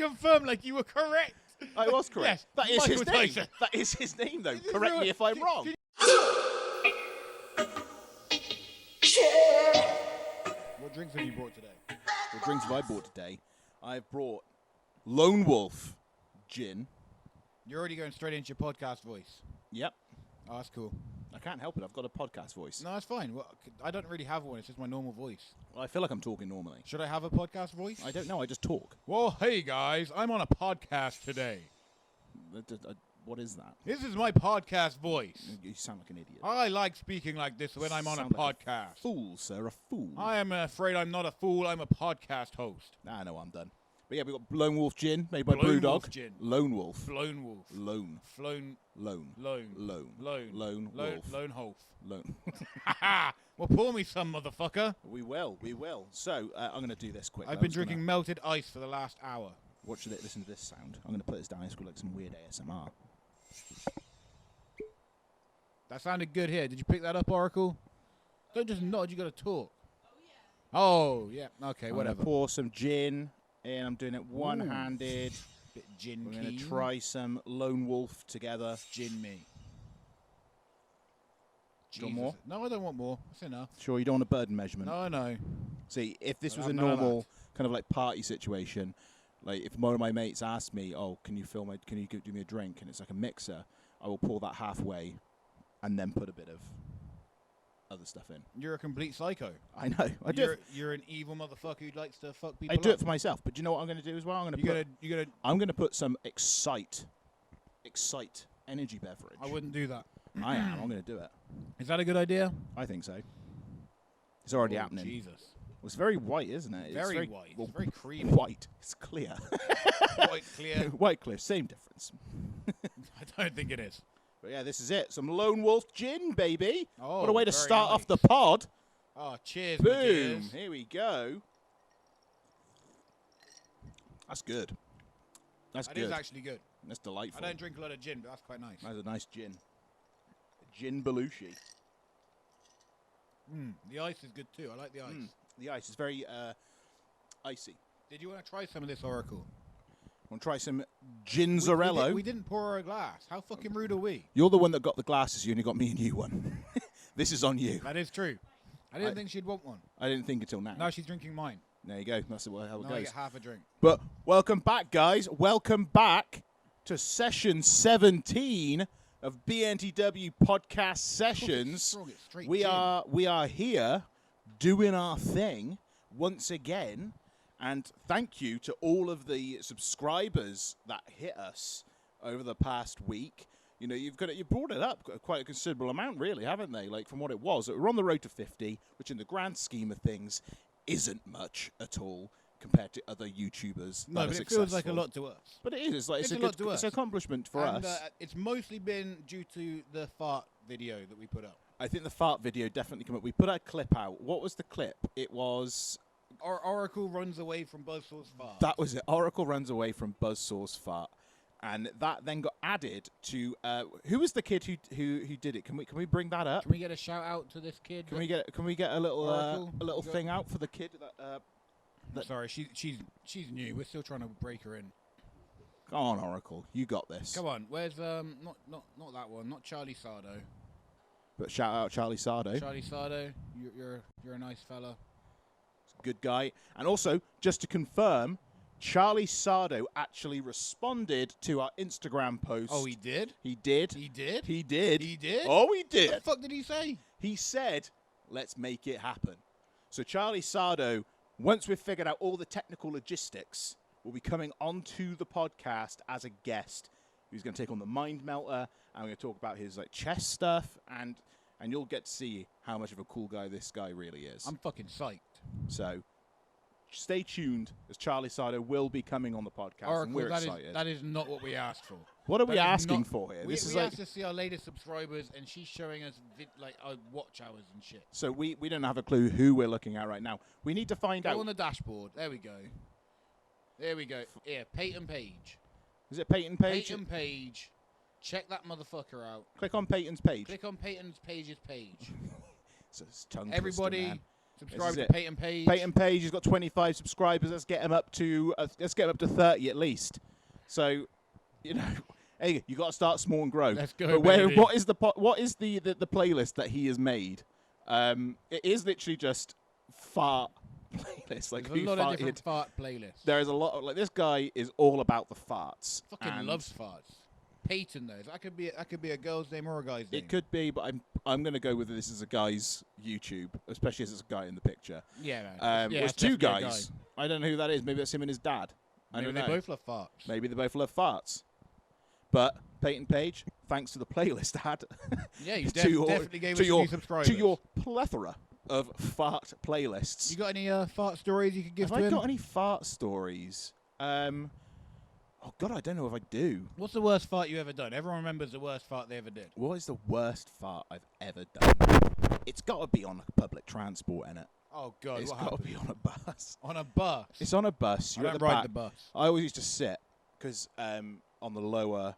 confirm like you were correct. I was correct. Yes, That is Michael his name. Tyson. That is his name, though. This is Correct real- me if I'm wrong. What drinks have you brought today? What drinks have I brought today? I've brought Lone Wolf gin. You're already going straight into your podcast voice. Yep. Oh, that's cool. I can't help it. I've got a podcast voice. No, that's fine. Well, I don't really have one. It's just my normal voice. Well, I feel like I'm talking normally. Should I have a podcast voice? I don't know. I just talk. Well, hey, guys. I'm on a podcast today. What is that? This is my podcast voice. You sound like an idiot. I like speaking like this when I'm on a Sound like podcast. Fool, sir. A fool. I am afraid I'm not a fool. I'm a podcast host. Nah, no, I'm done. But yeah, we've got Lone Wolf gin made by Lone Brewdog. Wolf gin. Lone Wolf. Lone wolf. Lone. Flown. Lone. Lone. Lone. Lone. Lone wolf. Lone wolf. Lone. Well, pour me some, motherfucker. We will. So, I'm going to do this quick. I've been drinking melted ice for the last hour. Watch it. Listen to this sound. I'm going to put this down. It's got like some weird ASMR. That sounded good here. Did you pick that up, Oracle? Don't just nod. You got to talk. Oh, yeah. Okay, whatever. Pour some gin in. I'm doing it one-handed. Bit gin. We're going to try some Lone Wolf together. Gin me. Do you want more? No, I don't want more. That's enough. Sure, you don't want a burden measurement. No, no. See, if this I'll was have a none of normal kind of like party situation, like if one of my mates asked me, "Oh, can you do me a drink?" and it's like a mixer, I will pour that halfway, and then put a bit of other stuff in. You're a complete psycho. I know. I do. You're an evil motherfucker who likes to fuck people. I do up. it for myself. But do you know what I'm going to do as well? I'm going to put some Excite energy beverage. I wouldn't do that. I am. I'm going to do it. Is that a good idea? I think so. It's already happening. Jesus. Well, it's very white, isn't it? Very, it's very white. Well, It's very creamy. White. It's clear. White clear. White clear. Same difference. I don't think it is. But yeah, this is it. Some Lone Wolf gin, baby. Oh, what a way to very start off nice. the pod. Oh, cheers, my Boom. dears. Here we go. That's good. That's That good. is actually good. That's delightful. I don't drink a lot of gin, but that's quite nice. That's a nice gin. Gin Belushi. The ice is good too. I like the ice. The ice is very icy. Did you want to try some of this, Oracle? Want to try some Ginzarello? We didn't pour her a glass. How fucking rude are we? You're the one that got the glasses. You only got me and you one. This is on you. That is true. I didn't think she'd want one. I didn't think until now. Now she's drinking mine. There you go. That's how it Now I goes. get half a drink. But welcome back, guys. Welcome back to session 17 of BNTW Podcast Sessions. We are here doing our thing once again, and thank you to all of the subscribers that hit us over the past week. You know, you brought it up quite a considerable amount, really, haven't they? Like from what it was, we're on the road to 50, which in the grand scheme of things isn't much at all compared to other YouTubers. No, but it feels like a lot to us. But it is. It's like It's it's a lot to it's us. an accomplishment for And, us. it's mostly been due to the fart video that we put up. I think the fart video definitely came up. We put a clip out. What was the clip? It was... Oracle runs away from Buzzsaw's fart. That was it. Oracle runs away from Buzzsaw's fart. And that then got added to... who was the kid who did it? Can we bring that up? Can we get a shout out to this kid? Can we get a little Oracle? thing out for the kid that... Sorry, she's new. We're still trying to break her in. Go on, Oracle. You got this. Come on. Where's not that one. Not Charlie Sardo. But shout out Charlie Sardo. Charlie Sardo, you're a nice fella. Good guy. And also, just to confirm, Charlie Sardo actually responded to our Instagram post. Oh, he did? He did. He did? He did. He did? Oh, he did. What the fuck did he say? He said, let's make it happen. So Charlie Sardo, once we've figured out all the technical logistics, will be coming onto the podcast as a guest. He's going to take on the Mind Melter, and we're going to talk about his like chess stuff, and you'll get to see how much of a cool guy this guy really is. I'm fucking psyched. So stay tuned, as Charlie Sardo will be coming on the podcast, Oracle, and we're excited. that is not what we asked for. What are we That is asking not- for here? We This is asked like to see our latest subscribers, and she's showing us our watch hours and shit. so we don't have a clue who we're looking at right now. We need to find Go out. on the dashboard. There we go. There we go. Here, Peyton Page. Is it Peyton Page? Peyton Page. Check that motherfucker out. Click on Peyton's page. Click on Peyton's Page's page. So it's tongue twister, Everybody, man. Subscribe to Peyton Page. Peyton Page has got 25 subscribers. Let's get him up to 30 at least. So, hey, you got to start small and grow. Let's go. But what is the playlist that he has made? It is literally just fart playlist. Like There's a lot of different fart playlists. There is a lot of this guy is all about the farts. Fucking loves farts. Peyton though. That could be a girl's name or a guy's name. It could be, but I'm going to go with this as a guy's YouTube, especially as it's a guy in the picture. Yeah, man. It's two guys. I don't know who that is. Maybe that's him and his dad. Maybe they both love farts. Maybe they both love farts. But Peyton Page, thanks to the playlist ad. Yeah, you definitely gave us a few subscribers. To your plethora of fart playlists. You got any fart stories you could give to him? Have I got any fart stories? Oh, God, I don't know if I do. What's the worst fart you ever done? Everyone remembers the worst fart they ever did. What is the worst fart I've ever done? It's got to be on public transport, innit? Oh, God, It's got to be on a bus. On a bus? It's on a bus. I don't ride the bus. I always used to sit because on the lower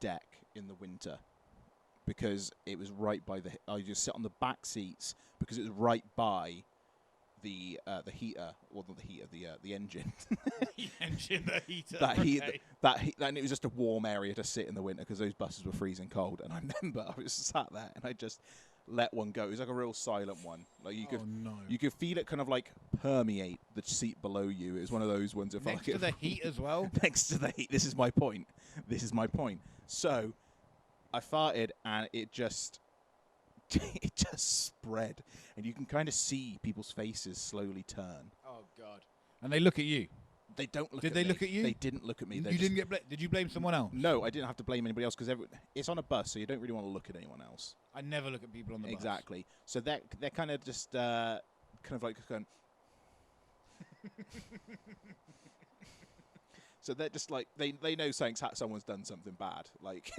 deck in the winter because it was right by I just sit on the back seats because it was right by the heater, well not the heater, the engine. The engine, the heater. And it was just a warm area to sit in the winter because those buses were freezing cold. And I remember I was sat there and I just let one go. It was like a real silent one. Like you could feel it kind of like permeate the seat below you. It was one of those ones. Next to the heat as well. Next to the heat. This is my point. So I farted and it just spread, and you can kind of see people's faces slowly turn. Oh God! And they look at you. They don't look. Did they look at you? They didn't look at me. You didn't get. Did you blame someone else? No, I didn't have to blame anybody else because it's on a bus, so you don't really want to look at anyone else. I never look at people on the bus. Exactly. So they're kind of just kind of like going. So they're just like they know someone's done something bad. Like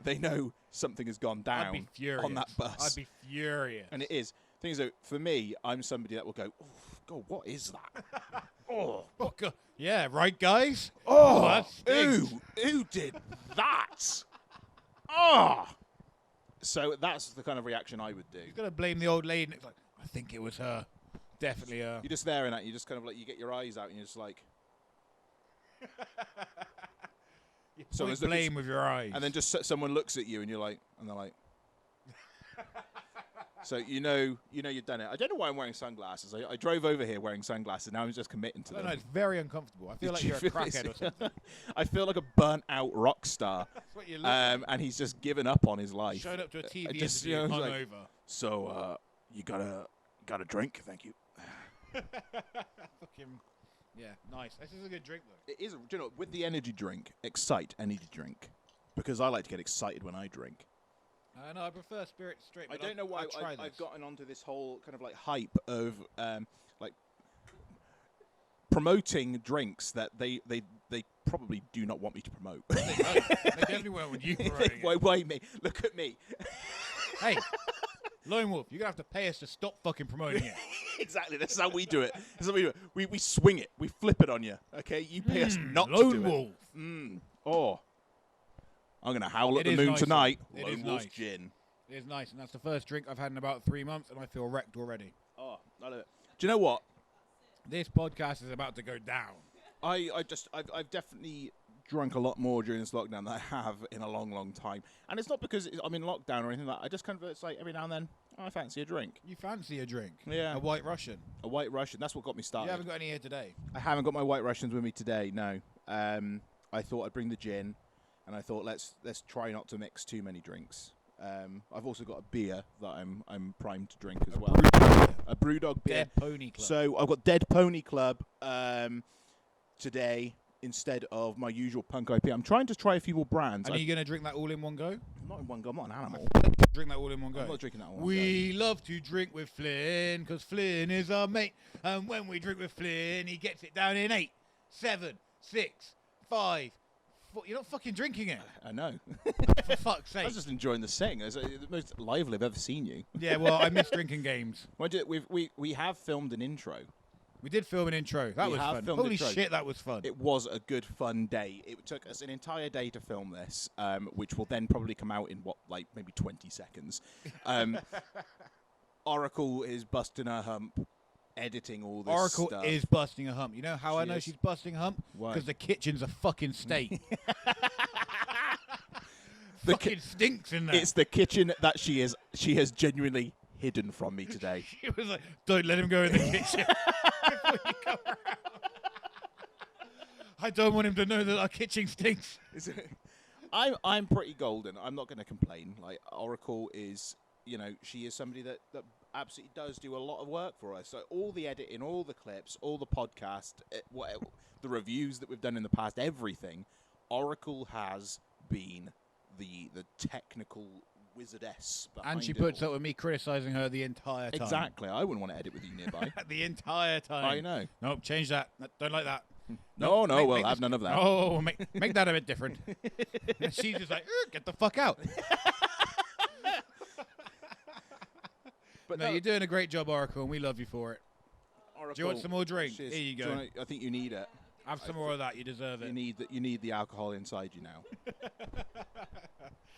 they know something has gone down I'd be furious. on that bus. I'd be furious. And it is. Thing is, though, for me, I'm somebody that will go, oh, God, what is that? Oh, God. Yeah, right, guys? Oh, who did that? Oh. So that's the kind of reaction I would do. You're going to blame the old lady, and it's like, I think it was her. Definitely her. You're just staring at it. You just kind of like, you get your eyes out, and you're just like... So there's blame with your eyes. And then just someone looks at you, and you're like... And they're like... So you know you've done it. I don't know why I'm wearing sunglasses. I drove over here wearing sunglasses. Now I'm just committing to them. No, it's very uncomfortable. I feel like you're a crackhead or something. I feel like a burnt-out rock star. That's what you look like. And he's just given up on his life. Showed up to a TV interview hungover. So you got a drink? Thank you. Fucking yeah, nice. This is a good drink though. It is. Do you know, with the energy drink, Excite energy drink, because I like to get excited when I drink. No, I prefer Spirit straight. I don't know why I've gotten onto this whole kind of like hype of like promoting drinks that they probably do not want me to promote. They definitely won't when you promoting it. Why me? Look at me. Hey, Lone Wolf, you're going to have to pay us to stop fucking promoting it. Exactly. That's how we do it. That's how we do it. We swing it. We flip it on you. Okay? You pay us not to do Lone Wolf. it. Oh. I'm going to howl at the moon tonight. Lone Wolf's gin. It is nice, and that's the first drink I've had in about 3 months, and I feel wrecked already. Oh, I love it. Do you know what? This podcast is about to go down. I've definitely drunk a lot more during this lockdown than I have in a long, long time. And it's not because I'm in lockdown or anything like that. I just kind of, it's like every now and then, I fancy a drink. You fancy a drink? Yeah. A White Russian? A White Russian. That's what got me started. You haven't got any here today? I haven't got my White Russians with me today, no. I thought I'd bring the gin, and I thought let's try not to mix too many drinks. I've also got a beer that I'm primed to drink as well. A Brewdog beer. Dead Pony Club. So I've got Dead Pony Club today instead of my usual Punk IPA. I'm trying to try a few more brands. And are you going to drink that all in one go? Not in one go. I'm not an animal. Drink that all in one go. I'm not drinking that all in one go. We love to drink with Flynn because Flynn is our mate. And when we drink with Flynn, he gets it down in 8, 7, 6, 5, 4. You're not fucking drinking it. I know. For fuck's sake. I was just enjoying the sing. It's the most lively I've ever seen you. Yeah, well, I miss drinking games. We have filmed an intro. We did film an intro. That was fun. Holy shit, that was fun. It was a good, fun day. It took us an entire day to film this, which will then probably come out in, maybe 20 seconds. Oracle is busting her hump. editing all this Oracle stuff. is busting a hump. You know how I know she's busting a hump? Why? Because the kitchen's a fucking state. Fucking stinks in there. It's the kitchen that she has genuinely hidden from me today. She was like, don't let him go in the kitchen before you come around. I don't want him to know that our kitchen stinks. I'm pretty golden. I'm not going to complain. Like, Oracle is, she is somebody that absolutely does do a lot of work for us. So all the editing, all the clips, all the podcast, the reviews that we've done in the past, everything, Oracle has been the technical wizardess behind And she it puts all. up with me criticising her the entire time. Exactly. I wouldn't want to edit with you nearby. The entire time. I know. Nope, change that. Don't like that. No, make we'll have none of that. Oh, make that a bit different. And she's just like, get the fuck out. But no, you're doing a great job, Oracle, and we love you for it. Oracle, do you want some more drink? Cheers. Here you go. I think you need it. Have some more of that. You deserve it. You need the alcohol inside you now.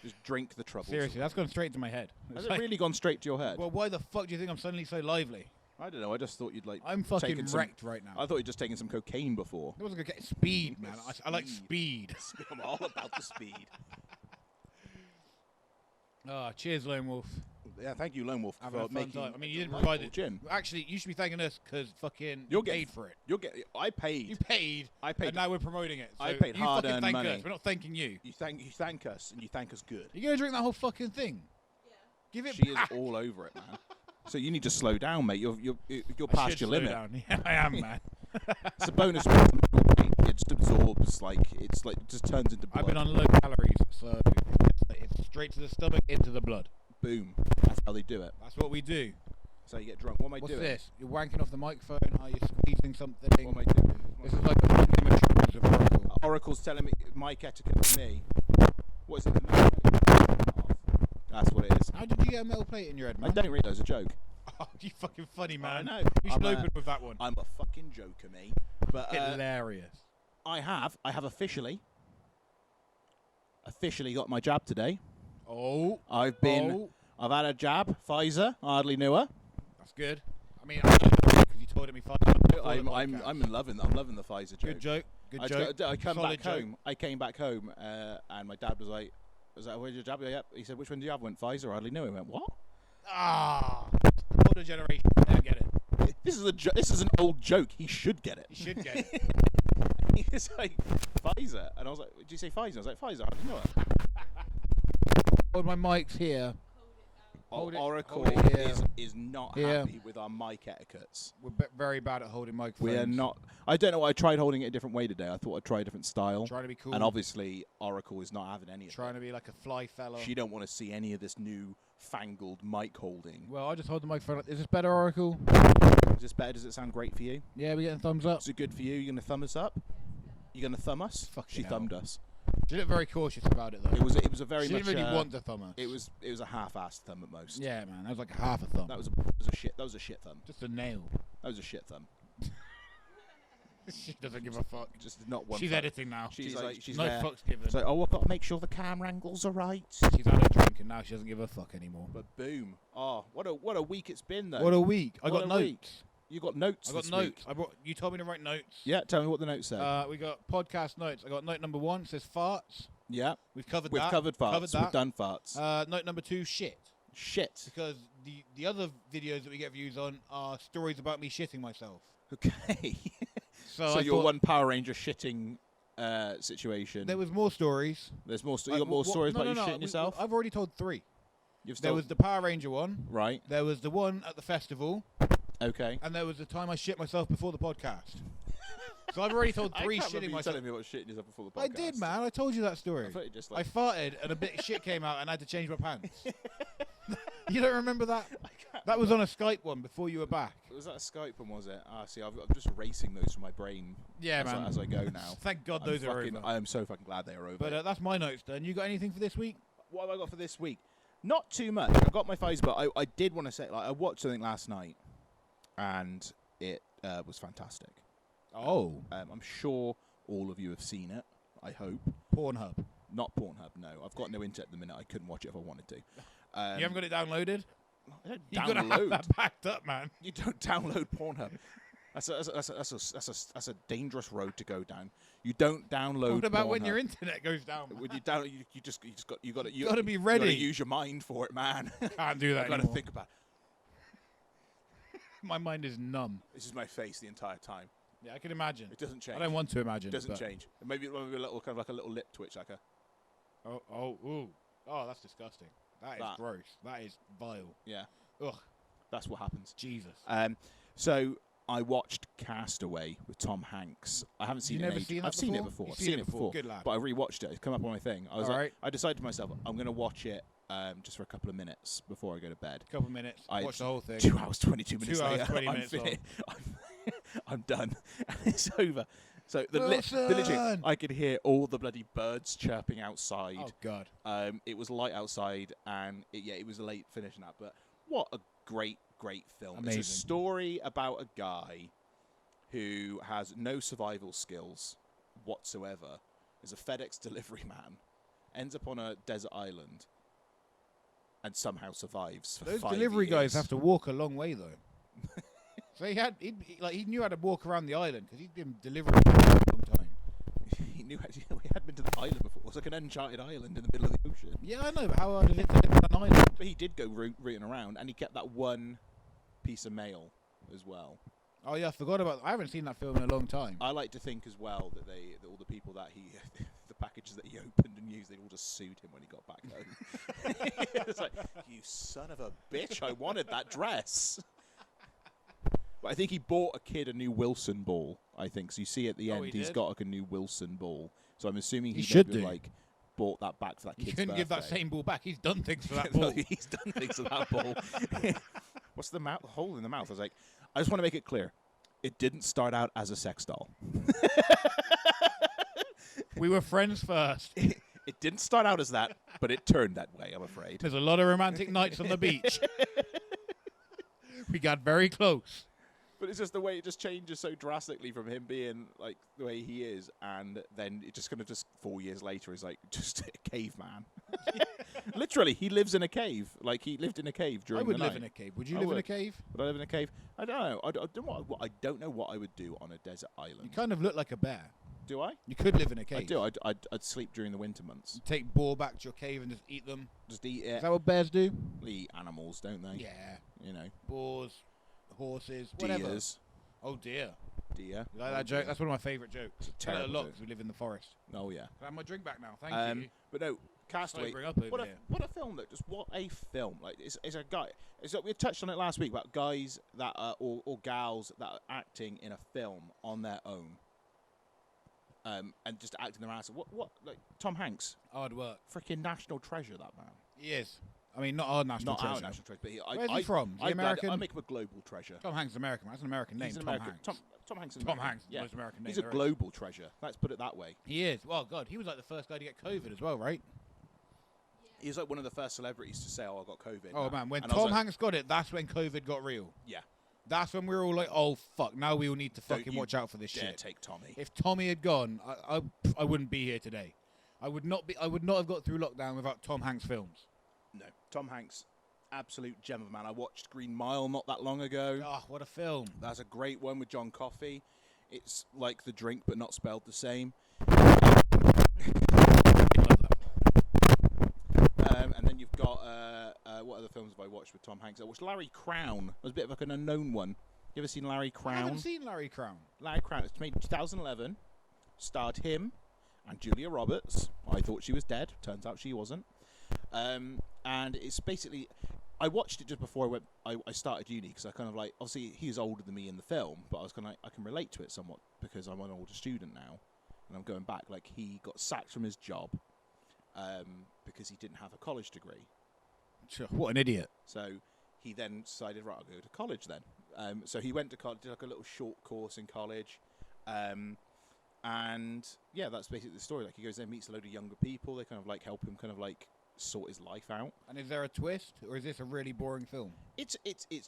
Just drink the troubles. Seriously, that's gone straight to my head. Has it really gone straight to your head? Well, why the fuck do you think I'm suddenly so lively? I don't know. I just thought you'd I'm fucking wrecked right now. I thought you'd just taken some cocaine before. It wasn't gonna get speed, man. I like speed. I'm all about the speed. Cheers, Lone Wolf. Yeah, thank you, Lone Wolf, Having a for fun making. time. I mean, you didn't provide it. Gin. Actually, you should be thanking us because fucking you paid for it. I paid. You paid. I paid. And now we're promoting it. So I paid you hard-earned fucking thank money. us. We're not thanking you. You thank us, and you thank us good. You gonna drink that whole fucking thing? Yeah. Give it She back. is all over it, man. So you need to slow down, mate. You're past your slow limit. Down. Yeah, I am, man. It's a bonus. It just absorbs, it just turns into blood. I've been on low calories, so it's straight to the stomach, into the blood. Boom. That's how they do it. That's what we do. So you get drunk. What am I What's doing? this? You're wanking off the microphone? Are you squeezing something? What am I doing? This is like a fucking maturity of Oracle. Oracle's telling me mic etiquette to me. What is it? That's what it is. How did you get a metal plate in your head, man? I don't realise a joke. Oh, you fucking funny, man. I know. You should open with that one. I'm a fucking joker, mate. But Hilarious. I have officially got my jab today. Oh. I've had a jab. Pfizer. I hardly knew her. That's good. I mean, I know because you told it me 5 times before the podcast. I'm loving the Pfizer joke. Good joke. Good joke. I come Solid back joke. home. I came back home, and my dad was like, "Where's your jab?" Yep. He said, "Which one do you have?" I went, "Pfizer." I hardly knew him. I went, "What?" Older generation. I don't get it. This is an old joke. He should get it. You should get it. He's like, Pfizer. And I was like, did you say Pfizer? I was like, Pfizer, how do you know it? Hold my mics here. Oracle hold it here. is not happy with our mic etiquettes. We're very bad at holding microphones. We are not. I don't know. I tried holding it a different way today. I thought I'd try a different style. Trying to be cool. And obviously, Oracle is not having any of it. Trying to be like a fly fellow. She don't want to see any of this new fangled mic holding. Well, I'll just hold the microphone. Is this better, Oracle? Is this better? Does it sound great for you? Yeah, we're getting thumbs up. Is it good for you? You going to thumb us up? You going to thumb us? She thumbed us. She looked very cautious about it, though. It was a very she much. She didn't really want to thumb us. It was a half-assed thumb at most. Yeah, man, that was like a half a thumb. That was a shit thumb. Just a nail. That was a shit thumb. She doesn't give a fuck. Just not one. She's thumb. editing now. She's no there. fucks given. So I've got to make sure the camera angles are right. She's had a drink and now she doesn't give a fuck anymore. But boom! Oh, what a week it's been though. What a week! I got notes. Week. You got notes. I got notes. You told me to write notes. Yeah, tell me what the notes say. We got podcast notes. I got note number 1 says farts. Yeah, we've covered that. We've covered farts. We've done farts. Note number 2, shit. Shit. Because the other videos that we get views on are stories about me shitting myself. Okay. So you're one Power Ranger shitting situation. There was more stories. There's more. You got more stories about you shitting yourself? I've already told 3. You've there was the Power Ranger one. Right. There was the one at the festival. Okay. And there was the time I shit myself before the podcast. So I've already told 3 shitting myself. Telling me about shitting yourself before the podcast. I did, man. I told you that story. I thought you just I farted and a bit of shit came out and I had to change my pants. You don't remember that? That was on a Skype one before you were back. Was that a Skype one, was it? See, I'm just erasing those from my brain. Yeah, man. As I go now. Thank God those are over. I am so fucking glad they are over. But that's my notes done. You got anything for this week? What have I got for this week? Not too much. I got my Pfizer, but I did want to say, I watched something last night, and it was fantastic. Oh. I'm sure all of you have seen it, I hope. Pornhub. Not Pornhub, no. I've got no internet at the minute. I couldn't watch it if I wanted to. You haven't got it downloaded? You gotta have that backed up, man. You don't download Pornhub. That's a dangerous road to go down. You don't download. What about Pornhub. when your internet goes down? When you download, you got to be ready. You got to use your mind for it, man. Can't do that. You got to think about it. My mind is numb. This is my face the entire time. Yeah, I can imagine. It doesn't change. I don't want to imagine. It doesn't change. Maybe a little kind of like a little lip twitch, like a. Oh, that's disgusting. That is gross. That is vile. Yeah. Ugh. That's what happens. Jesus. So I watched Castaway with Tom Hanks. I haven't seen it. I've seen it before. I've seen it before. Good lad. But I rewatched it. It's come up on my thing. I decided to myself, I'm going to watch it just for a couple of minutes before I go to bed. Couple of minutes. Watch the whole thing. 2 hours, 22 minutes 2 hours, later. 20 minutes long. I'm done. And it's over. So literally, I could hear all the bloody birds chirping outside. Oh God! It was light outside, and it was a late finish and that. But what a great film! Amazing. It's a story about a guy who has no survival skills whatsoever. Is a FedEx delivery man, ends up on a desert island, and somehow survives for Those 5 delivery years. guys have to walk a long way though. So he knew how to walk around the island because he'd been delivering for a long time. He had been to the island before. It was like an uncharted island in the middle of the ocean. Yeah, I know, but how hard is it to live on an island? But he did go rooting around, and he kept that one piece of mail as well. Oh yeah, I forgot about. I haven't seen that film in a long time. I like to think as well that all the people that the packages that he opened and used, they'd all just sued him when he got back home. It's like, you son of a bitch! I wanted that dress. But I think he bought a kid a new Wilson ball. I think so. You see at the end, he's got like a new Wilson ball. So I'm assuming he should do bought that back for that kid's birthday. He couldn't give that same ball back. He's done things for that ball. He's done things for that ball. What's the hole in the mouth? I was like, I just want to make it clear, it didn't start out as a sex doll. We were friends first. It didn't start out as that, but it turned that way, I'm afraid. There's a lot of romantic nights on the beach. We got very close. But it's just the way it just changes so drastically from him being like the way he is, and then it just kind of just 4 years later is like just a caveman. Literally, he lives in a cave. Like he lived in a cave during the night. I would live in a cave. Would you live in a cave? Would I live in a cave? I don't know. I don't know what I would do on a desert island. You kind of look like a bear. Do I? You could live in a cave. I do. I'd sleep during the winter months. You take boar back to your cave and just eat them. Just eat it. Is that what bears do? They eat animals, don't they? Yeah. You know. Boars, horses, whatever. Deers. Oh dear. Deer. You like that joke? That's one of my favourite jokes. It's a I terrible a lot joke. because we live in the forest. Oh yeah. Can I have my drink back now? Thank you. But no, Castaway. What a film! Though, just what a film! Like it's a guy. It's like we touched on it last week about guys that are or gals that are acting in a film on their own. And just acting their ass. What like Tom Hanks? Hard work. Freaking national treasure, that man. He is. I mean, not our national treasure. Not our national treasure, but where's he from? Is he American? I make him a global treasure. Tom Hanks is American. That's an American name. He's an Tom American. Hanks. Tom Hanks is Tom American. Hanks is the most American name. He's a global treasure. Let's put it that way. He is. Well, God, he was like the first guy to get COVID as well, right? He was like one of the first celebrities to say, "Oh, I got COVID." Oh man, when Tom Hanks got it, that's when COVID got real. Yeah. That's when we were all like, "Oh fuck!" Now we all need to fucking watch out for this shit. Take Tommy. If Tommy had gone, I wouldn't be here today. I would not have got through lockdown without Tom Hanks films. No, Tom Hanks, absolute gem of a man. I watched Green Mile not that long ago. Oh, what a film! That's a great one with John Coffey. It's like The Drink, but not spelled the same. And then you've got what other films have I watched with Tom Hanks? I watched Larry Crown. It was a bit of like an unknown one. You ever seen Larry Crown? I haven't seen Larry Crown. Larry Crown. It's made in 2011. Starred him and Julia Roberts. I thought she was dead. Turns out she wasn't. And it's basically, I watched it just before I started uni because I kind of like, obviously he was older than me in the film, but I was kind of like, I can relate to it somewhat because I'm an older student now, and I'm going back. Like he got sacked from his job because he didn't have a college degree. What an idiot! So he then decided, right, I'll go to college then. So he went to college, did like a little short course in college. And yeah, that's basically the story. Like he goes there, meets a load of younger people. They kind of like help him kind of like sort his life out. And is there a twist, or is this a really boring film? It's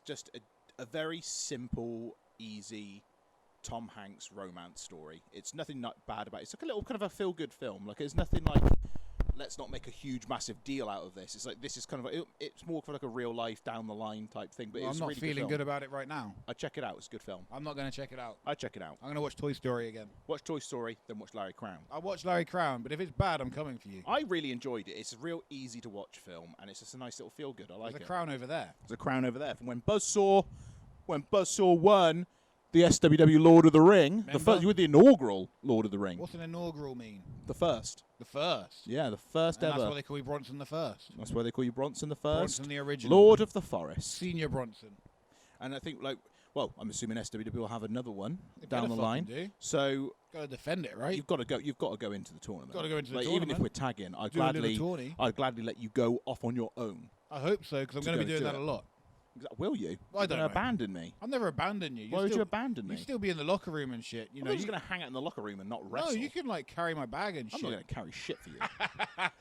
just a very simple, easy Tom Hanks romance story. It's nothing not bad about it. It's like a little kind of a feel-good film. Like it's nothing like let's not make a huge, massive deal out of this. It's like this is kind of it's more for like a real life, down the line type thing. But I'm not really feeling good about it right now. I'd check it out. It's a good film. I'm not going to check it out. I'd check it out. I'm going to watch Toy Story again. Watch Toy Story, then watch Larry Crown. I'll watch Larry Crown, but if it's bad, I'm coming for you. I really enjoyed it. It's a real easy to watch film, and it's just a nice little feel good. I like it. There's a crown over there. There's a crown over there from when Buzzsaw won the SWW Lord of the Ring, with the inaugural Lord of the Ring. What's an inaugural mean? The first. The first? Yeah, the first and ever. That's why they call you Bronson the First. That's why they call you Bronson the First. Bronson the original. Lord of the Forest. Senior Bronson. And I think, I'm assuming SWW will have another one down the line. Do. So got to defend it, right? You've got to go into the tournament. Got to go into the tournament. Even if we're tagging, I'd gladly let you go off on your own. I hope so, because I'm going to be doing that a lot. Will you? I don't know. Abandon me. I'll never abandon you. Why would you abandon me? You'd still be in the locker room and shit. You're just going to hang out in the locker room and not wrestle. No, you can carry my bag and shit. I'm not going to carry shit for you.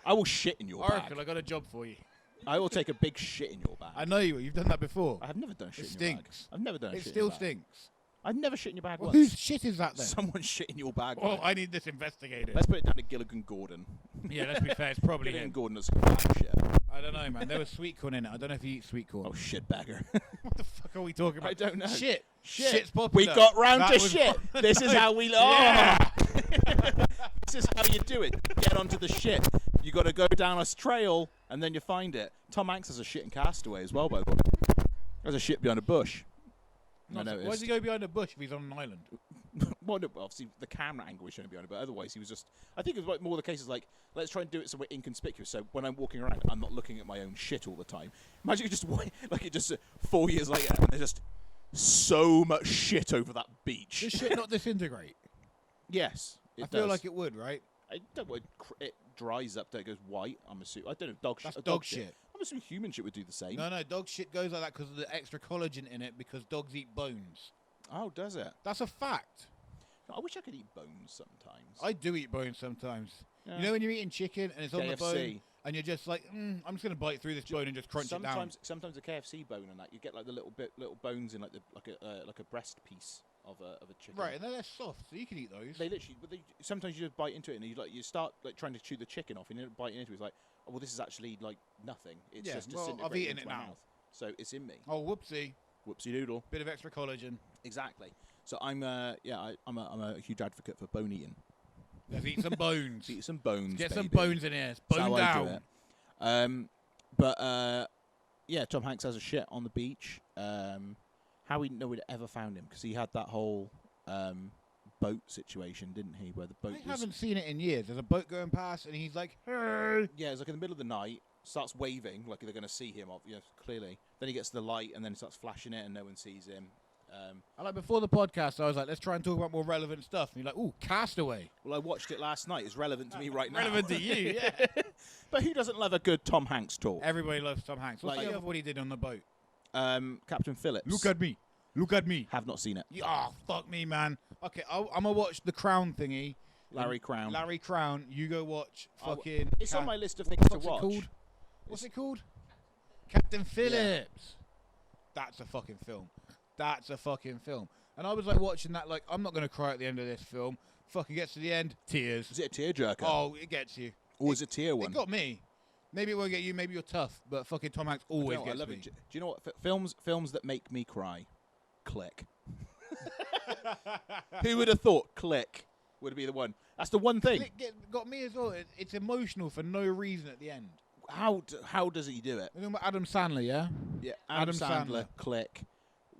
I will shit in your bag. Oracle, I got a job for you. I will take a big shit in your bag. I know you will. You've done that before. I have never done shit in your bag. I've never done shit in your bag. It still stinks. I've never shit in your bag once. Whose shit is that then? Someone's shit in your bag. Oh, I need this investigated. Let's put it down to Gilligan Gordon. Yeah, let's be fair. It's probably Gilligan him. Gordon has some shit. I don't know, man. There was sweet corn in it. I don't know if he eats sweet corn. Oh, shit bagger. What the fuck are we talking about? I don't know. Shit. Shit. Shit's popular. We got round to shit. This is how we... Yeah. This is how you do it. Get onto the shit. You got to go down a trail, and then you find it. Tom Hanks has a shit in Castaway as well, by the way. There's a shit behind a bush. Why does he go behind a bush if he's on an island? Well, no, obviously the camera angle was showing behind it, but otherwise he was just... I think it was more the cases let's try and do it somewhere inconspicuous, so when I'm walking around, I'm not looking at my own shit all the time. Imagine you just, 4 years later, and there's just so much shit over that beach. Does shit not disintegrate? Yes, I feel like it would, right? It dries up, it goes white, I'm assuming. I don't know, dog shit. That's dog shit. I'm assuming human shit would do the same. No, dog shit goes like that because of the extra collagen in it, because dogs eat bones. Oh, does it? That's a fact. I wish I could eat bones sometimes. I do eat bones sometimes. Yeah. You know when you're eating chicken and it's on the KFC. bone, and you're just like, I'm just gonna bite through this bone and just crunch it down. Sometimes a KFC bone and that you get like the little bones in like a breast piece of a chicken. Right, and they're soft, so you can eat those. They literally, sometimes you just bite into it and you start trying to chew the chicken off and you bite into it. It's like, oh, well, this is actually like nothing. It's just disintegrating. I've eaten into it my now, mouth. So it's in me. Oh, whoopsie doodle. Bit of extra collagen. Exactly. So I'm a huge advocate for bone eating. Let's eat some bones. Eat some bones. Get baby. some bones in here. Bone down. Tom Hanks has a shit on the beach. How we know we'd ever found him, because he had that whole boat situation, didn't he? Where the boat. I haven't seen it in years. There's a boat going past, and he's like, "Hey!" Yeah, it's like in the middle of the night. Starts waving like they're going to see him. Clearly. Then he gets the light, and then starts flashing it, and no one sees him. Before the podcast, I was like, let's try and talk about more relevant stuff. And you're like, ooh, Castaway. Well, I watched it last night. It's relevant to me right now. Relevant to you, yeah. But who doesn't love a good Tom Hanks talk? Everybody loves Tom Hanks. What's the other one he did on the boat? Captain Phillips. Look at me. Have not seen it. Oh, fuck me, man. Okay, I'm going to watch the Crown thingy. Larry Crown. You go watch fucking... It's on my list of things to watch. What's it called? Captain Phillips. Yeah. That's a fucking film. And I was like watching that like, I'm not going to cry at the end of this film. Fucking gets to the end, tears. Is it a tearjerker? Oh, it gets you. Or is it a tear one? It got me. Maybe it won't get you, maybe you're tough, but fucking Tom Hanks always gets me. I love it. Do you know what? Films that make me cry. Click. Who would have thought Click would be the one? That's the one thing. Click got me as well. It's emotional for no reason at the end. How does he do it? We're talking about Adam Sandler, yeah? Yeah, Adam Sandler. Click.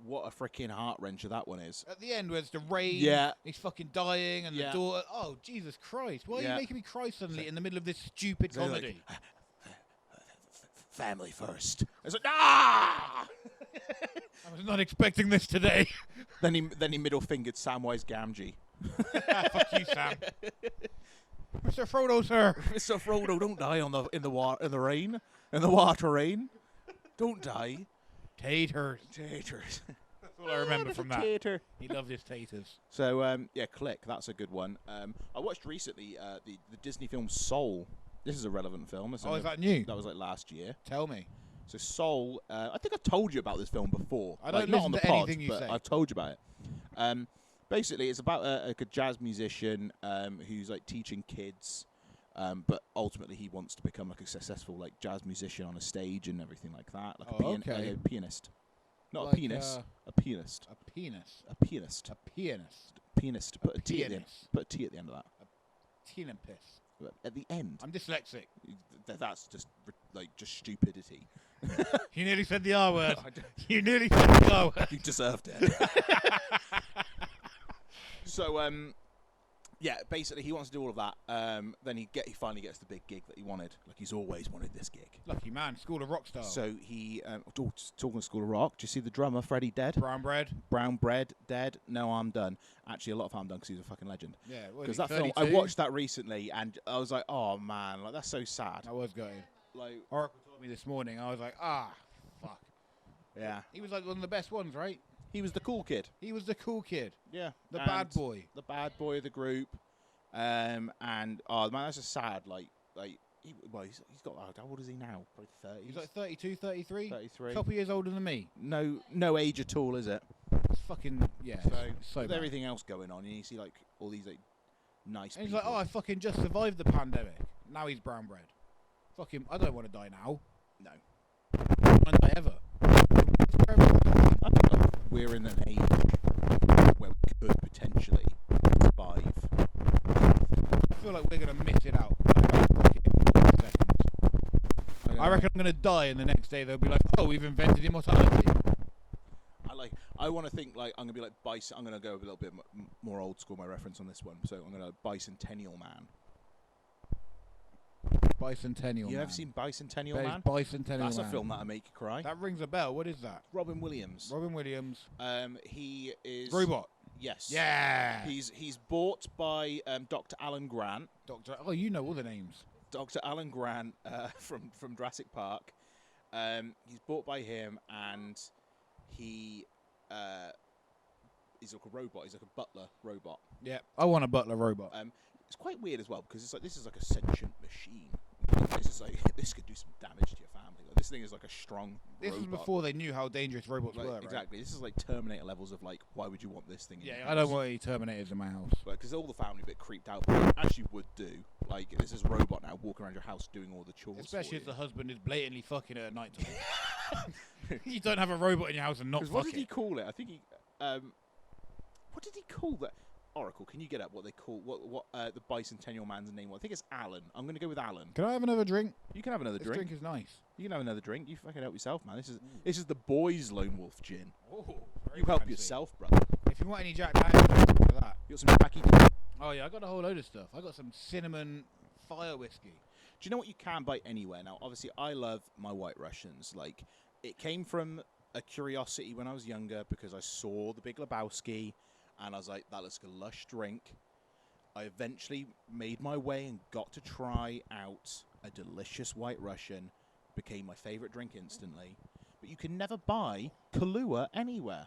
What a freaking heart wrencher that one is. At the end, where it's the rain, he's fucking dying, and the daughter. Oh, Jesus Christ! Why are you making me cry suddenly in the middle of this stupid comedy? Like, family first. It's like, ah! I was not expecting this today. Then he middle fingered Samwise Gamgee. Fuck you, Sam. Mr. Frodo, sir. Mr. Frodo, don't die in the rain, in the water rain. Don't die. Taters. That's all I remember from that. Tater. He loved his taters. So Click. That's a good one. I watched recently the Disney film Soul. This is a relevant film. Is that new? That was like last year. Tell me. So Soul. I think I told you about this film before. I don't not on the pod, anything you but say. I've told you about it. Basically, it's about a jazz musician who's like teaching kids But ultimately, he wants to become like a successful like jazz musician on a stage and everything like that, like a pianist, not like, a penis, a pianist, a penis, a pianist, a pianist, pianist. Put a T at the end. Put a T at the end of that. A teen and piss. At the end. I'm dyslexic. That's just just stupidity. You nearly said the R word. You nearly said the R word. You deserved it. So, yeah, basically he wants to do all of that. Then he finally gets the big gig that he wanted. Like, he's always wanted this gig. Lucky man, School of Rock style. So he, talking of School of Rock, do you see the drummer, Freddie, dead? Brown bread. Brown bread, dead. No, I'm done. Actually, a lot of I'm done because he's a fucking legend. Yeah, because that 32? Film, I watched that recently, and I was like, oh man, like that's so sad. I was going. Like Oracle told me this morning. I was like, fuck. Yeah. He was like one of the best ones, right? He was the cool kid. He was the cool kid. Yeah. The bad boy. The bad boy of the group. And oh man, that's just sad. He's got, how old is he now? Probably 30s. He's like 32, 33. 33. A couple years older than me. No age at all, is it? It's fucking, yeah. So with everything else going on, and you see like all these like nice and he's people. like, I fucking just survived the pandemic. Now he's brown bread. Fuck him. I don't want to die now. No. I don't want to die ever. I think like, we're in an age where we could potentially survive. I feel like we're going to miss it out. I reckon I'm going to die, and the next day they'll be like, oh, we've invented immortality. I want to think like I'm going to be like Bison. I'm going to go a little bit more old school, my reference on this one. So I'm going to Bicentennial Man. Bicentennial Man. You ever seen Bicentennial Man? Bicentennial Man. That's a film that'll make you cry. That rings a bell. What is that? Robin Williams. He is... Robot. Yes. Yeah. He's bought by Dr. Alan Grant. Oh, you know all the names. Dr. Alan Grant from Jurassic Park. He's bought by him, and he's like a robot. He's like a butler robot. Yeah, I want a butler robot. It's quite weird as well because it's like this is like a sentient machine. This could do some damage to your family. Like, this thing is like a strong. This was before they knew how dangerous robots were. Right? Exactly. This is like Terminator levels of like, why would you want this thing? Yeah, I don't want any Terminators in my house. Because all the family a bit creeped out. But as you would do, like this is a robot now walking around your house doing all the chores. Especially if the husband is blatantly fucking her at night time. You don't have a robot in your house and not fuck What did he call it? I think he. What did he call that? Oracle, can you get up what they call what the Bicentennial Man's name was? I think it's Alan. I'm going to go with Alan. Can I have another drink? You can have another drink. This drink is nice. You can have another drink. You fucking help yourself, man. This is the boys' Lone Wolf gin. Oh, you help yourself, brother. If you want any Jack Daniels, for that. You got some Jackie? Oh yeah, I got a whole load of stuff. I got some cinnamon fire whiskey. Do you know what you can buy anywhere now? Obviously, I love my White Russians. Like, it came from a curiosity when I was younger because I saw The Big Lebowski. And I was like, that looks like a lush drink. I eventually made my way and got to try out a delicious White Russian. Became my favorite drink instantly. But you can never buy Kahlua anywhere.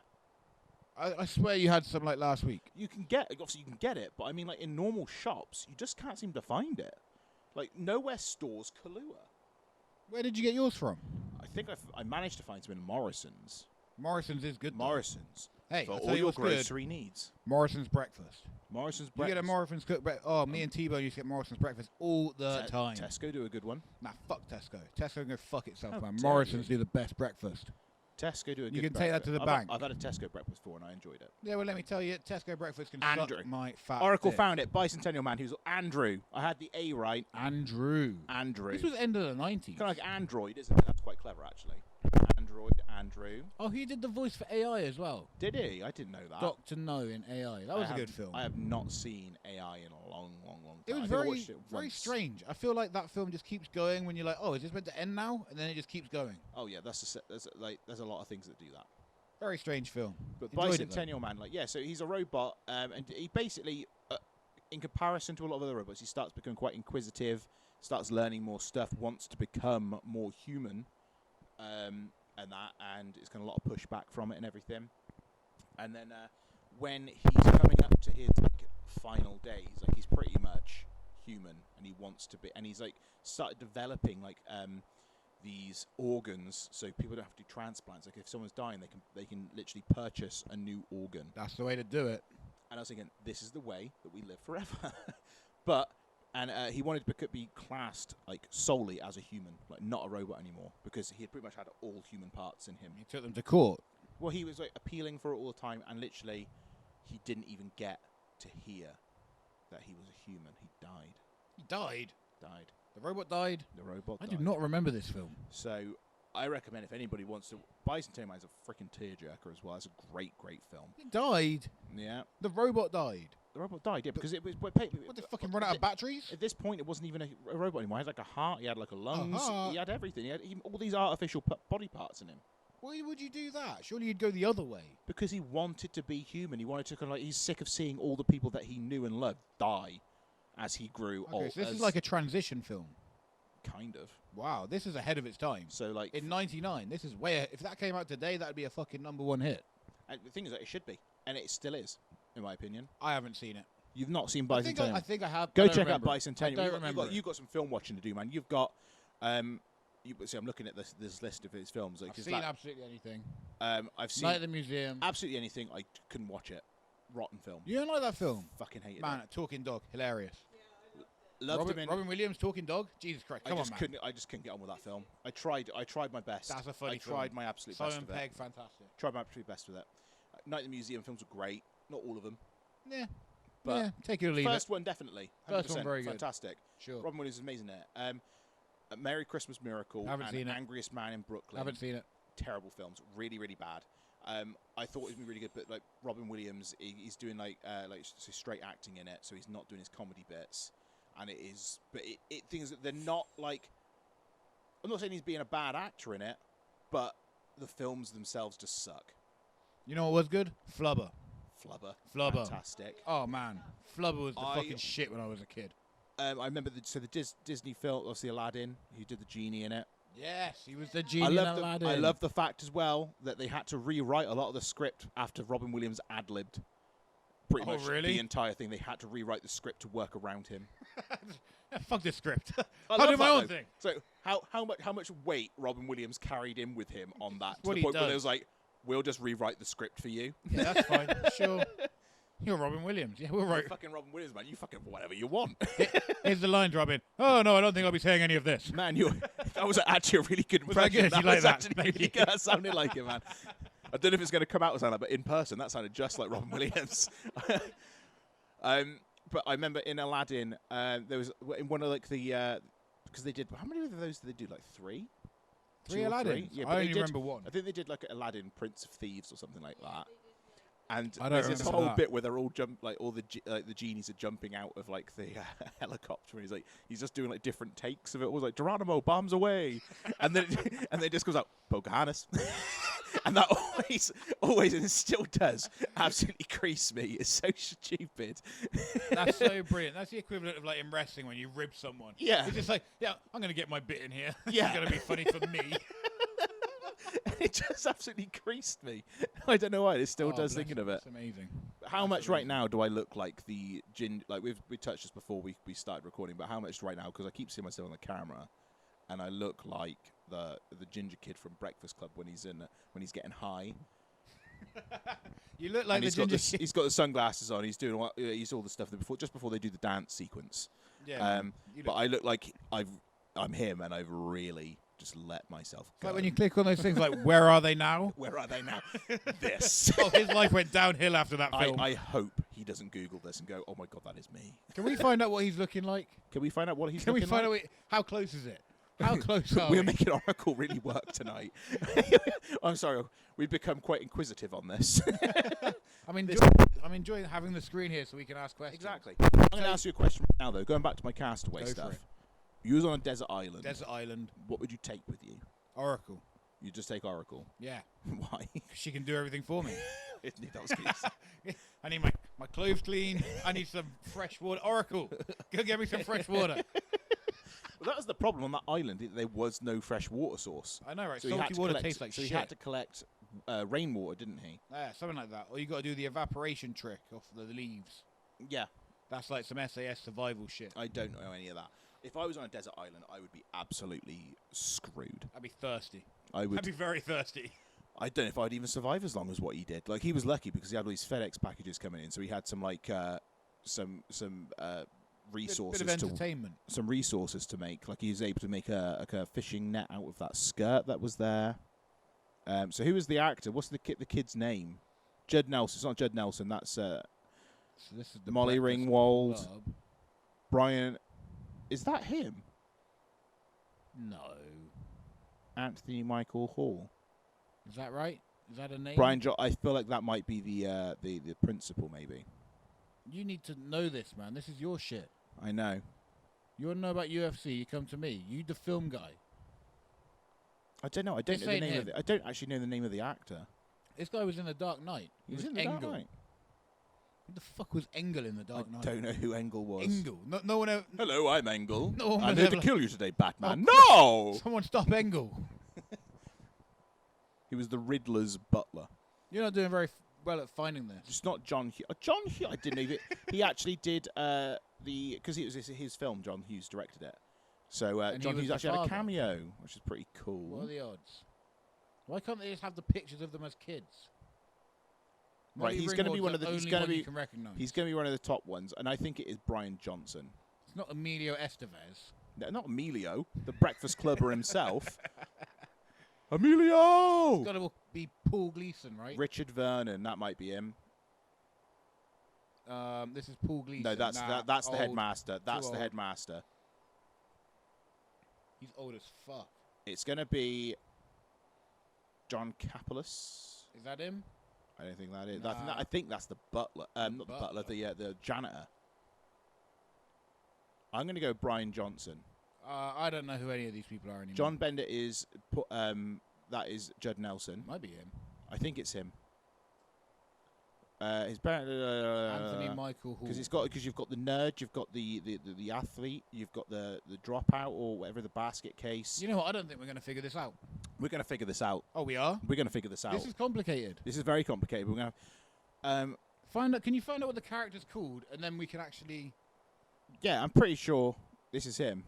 I swear you had some like last week. You can get it, but I mean like in normal shops, you just can't seem to find it. Like nowhere stores Kahlua. Where did you get yours from? I think I managed to find some in Morrison's. Morrison's is good. Morrison's. Hey, for all your grocery needs. Morrison's breakfast. Morrison's breakfast. You get a Morrison's cooked breakfast. Oh, me and T-Bone used to get Morrison's breakfast all the time. Tesco do a good one. Nah, fuck Tesco. Tesco can go fuck itself, man. Morrison's do the best breakfast. Tesco do a good breakfast. You can take that to the bank. I've had a Tesco breakfast before and I enjoyed it. Yeah, well, let me tell you, Tesco breakfast can suck my fat Oracle dick. found it. Bicentennial Man. He was Andrew. I had the A right. Andrew. This was end of the 90s. Kind of like Android, isn't it? That's quite clever, actually. Andrew. Oh, he did the voice for AI as well. Did he? I didn't know that. Dr. No in AI. That was a good film. I have not seen AI in a long time. It was very strange. I feel like that film just keeps going when you're like, oh, is this meant to end now? And then it just keeps going. Oh yeah, there's a lot of things that do that. Very strange film. But Bicentennial Man, so he's a robot, and he basically, in comparison to a lot of other robots, he starts becoming quite inquisitive, starts learning more stuff, wants to become more human. And it's got a lot of pushback from it and everything. And then when he's coming up to his final days, he's pretty much human, and he wants to be, and he's started developing these organs, so people don't have to do transplants. Like if someone's dying, they can literally purchase a new organ. That's the way to do it. And I was thinking, this is the way that we live forever. But And he wanted to be classed like solely as a human, like not a robot anymore, because he had pretty much had all human parts in him. He took them to court. Well, he was like appealing for it all the time, and literally, he didn't even get to hear that he was a human. He died. He died? Died. The robot died? The robot I died. do not remember this film. So, I recommend if anybody wants to... Bicentennial Man's a freaking tearjerker as well. It's a great, great film. He died? Yeah. The robot died? The robot died, yeah, because it was... What, they fucking run out of batteries? At this point, it wasn't even a robot anymore. He had like a heart, he had like a lungs, he had everything. He had all these artificial body parts in him. Why would you do that? Surely you'd go the other way. Because he wanted to be human. He wanted to kind of like... He's sick of seeing all the people that he knew and loved die as he grew old. So this is like a transition film. Kind of. Wow, this is ahead of its time. So like... In 99, this is way... If that came out today, that would be a fucking #1 hit. And the thing is that it should be. And it still is, in my opinion. I haven't seen it. You've not seen Bicentennial? I think I have. Go check out Bicentennial. I don't remember. You've got some film watching to do, man. You've got... see, I'm looking at this list of his films. Like, I've seen absolutely anything. I've seen... Night at the Museum. Absolutely anything. I couldn't watch it. Rotten film. You don't like that film? Fucking hate it. Man, Talking Dog. Hilarious. Loved him in... Robin Williams, Talking Dog? Jesus Christ, come on, man. I just couldn't get on with that film. I tried my best. That's a funny film. I tried my absolute best with it. Simon Pegg, fantastic. Tried my absolute best with it. Night at the Museum films were great. Not all of them. Yeah. But yeah, take it or leave first one, definitely. 100%. First one, very good. Fantastic. Sure. Robin Williams is amazing in it. Merry Christmas Miracle Haven't and seen it. Angriest Man in Brooklyn. Haven't seen it. Terrible films. Really, really bad. I thought it was really good, but like Robin Williams, he's doing like straight acting in it, so he's not doing his comedy bits. And it is, but things that they're not like. I'm not saying he's being a bad actor in it, but the films themselves just suck. You know what was good? Flubber. Flubber. Fantastic. Oh man, Flubber was the fucking shit when I was a kid. I remember the Disney film, obviously Aladdin. He did the genie in it. Yes, he was the genie in Aladdin. I love the fact as well that they had to rewrite a lot of the script after Robin Williams ad-libbed. Pretty much the entire thing. They had to rewrite the script to work around him. Fuck this script. I'll do my own thing. So how much weight Robin Williams carried in with him on that to What the he point where does. it was like, we'll just rewrite the script for you. Yeah, that's fine. Sure. You're Robin Williams. Yeah, we'll write. Fucking Robin Williams, man. You fucking whatever you want. Here's the lines, Robin. Oh no, I don't think I'll be saying any of this. Man, that was actually a really good Was that impression. good? You like that? Actually really good. That sounded like it, man. I don't know if it's going to come out as that, but in person, that sounded just like Robin Williams. But I remember in Aladdin, there was in one of like the because they did how many of those did they do? Like three. Three Aladdin. Yeah, I only remember one. I think they did like Aladdin, Prince of Thieves, or something like that. And I don't there's this remember whole that. bit where they're all all the genies are jumping out of like the helicopter, and he's just doing like different takes of it. It was like Geronimo, bombs away, and then it just goes out Pocahontas, and that always and it still does absolutely crease me. It's so stupid. That's so brilliant. That's the equivalent of like in wrestling when you rib someone. Yeah, it's just like, yeah, I'm gonna get my bit in here. Yeah, it's gonna be funny for me. It just absolutely creased me. I don't know why. It still does thinking of it. It's amazing. How much right now do I look like the like we touched this before we started recording, but how much right now, because I keep seeing myself on the camera and I look like the ginger kid from Breakfast Club when he's getting high. You look like and the ginger kid. He's got the sunglasses on. He's doing all the stuff just before they do the dance sequence. Yeah. But I look like I'm him, and I've really just let myself go. Like when you click on those things, like where are they now? Where are they now? This. Oh, his life went downhill after that film. I hope he doesn't Google this and go, oh my God, that is me. Can we find out what he's looking like? Can we find out what he's Can we looking find like? out how close is it? How close are we? We're making Oracle really work tonight. I'm sorry, we've become quite inquisitive on this. I'm enjoying having the screen here so we can ask questions. Exactly. I'm going to ask you a question right now, though. Going back to my Castaway stuff. You was on a desert island. Desert island. What would you take with you? Oracle. You just take Oracle? Yeah. Why? She can do everything for me. That was good. I need my clothes clean. I need some fresh water. Oracle, go get me some fresh water. Well, that was the problem on that island. There was no fresh water source. I know, right? So salty water tastes like shit. So he had to collect rainwater, didn't he? Yeah, something like that. Or you got to do the evaporation trick off the leaves. Yeah. That's like some SAS survival shit. I don't know any of that. If I was on a desert island, I would be absolutely screwed. I'd be thirsty. I'd be very thirsty. I don't know if I'd even survive as long as what he did. Like, he was lucky because he had all these FedEx packages coming in, so he had some like some resources bit of entertainment. Some resources to make. Like he was able to make a fishing net out of that skirt that was there. So who was the actor? What's the kid's name? Judd Nelson. It's not Judd Nelson. That's So this is the Molly Breakfast Ringwald. Club. Brian. Is that him? No. Anthony Michael Hall. Is that right? Is that a name? I feel like that might be the principal, maybe. You need to know this, man. This is your shit. I know. You want to know about UFC? You come to me. You the film guy. I don't know. I don't This know the ain't name him. of I don't actually know the name of the actor. This guy was in The Dark Knight. He was was in the Dark Engel. Knight. Who the fuck was Engel in The Dark Knight? I don't know who Engel was. Engel. No one ever. Hello, I'm Engel. No one I'm was here ever to kill you today, Batman. Oh, No! Someone stop Engel. He was the Riddler's butler. You're not doing very well at finding this. It's not John Hughes. John Hughes. I didn't even. He actually did because it was his film. John Hughes directed it. So And he John was Hughes the actually had a father. cameo, which is pretty cool. What are the odds? Why can't they just have the pictures of them as kids? Right, Molly he's going to be Ringwald's one of the. He's going to only one be. you can recognise. He's going to be one of the top ones, and I think it is Brian Johnson. It's not Emilio Estevez. No, not Emilio, the Breakfast Clubber himself. Emilio! It's got to be Paul Gleason, right? Richard Vernon, that might be him. This is Paul Gleason. No, that's Nah, that's the old. headmaster. That's the old. headmaster. He's old as fuck. It's going to be John Capelus. Is that him? I don't think that is. Nah. I think that's the butler. Not the butler. butler. The janitor. I'm going to go Brian Johnson. I don't know who any of these people are anymore. John Bender is. That is Judd Nelson. Might be him. I think it's him. His parent. Anthony Michael Hall. Because you've got the nerd, you've got the athlete, you've got the dropout or whatever, the basket case. You know what? I don't think we're going to figure this out. We're going to figure this out. Oh, we are? We're going to figure this out. This is complicated. This is very complicated. We're going to. Can you find out what the character's called, and then we can actually. Yeah, I'm pretty sure this is him.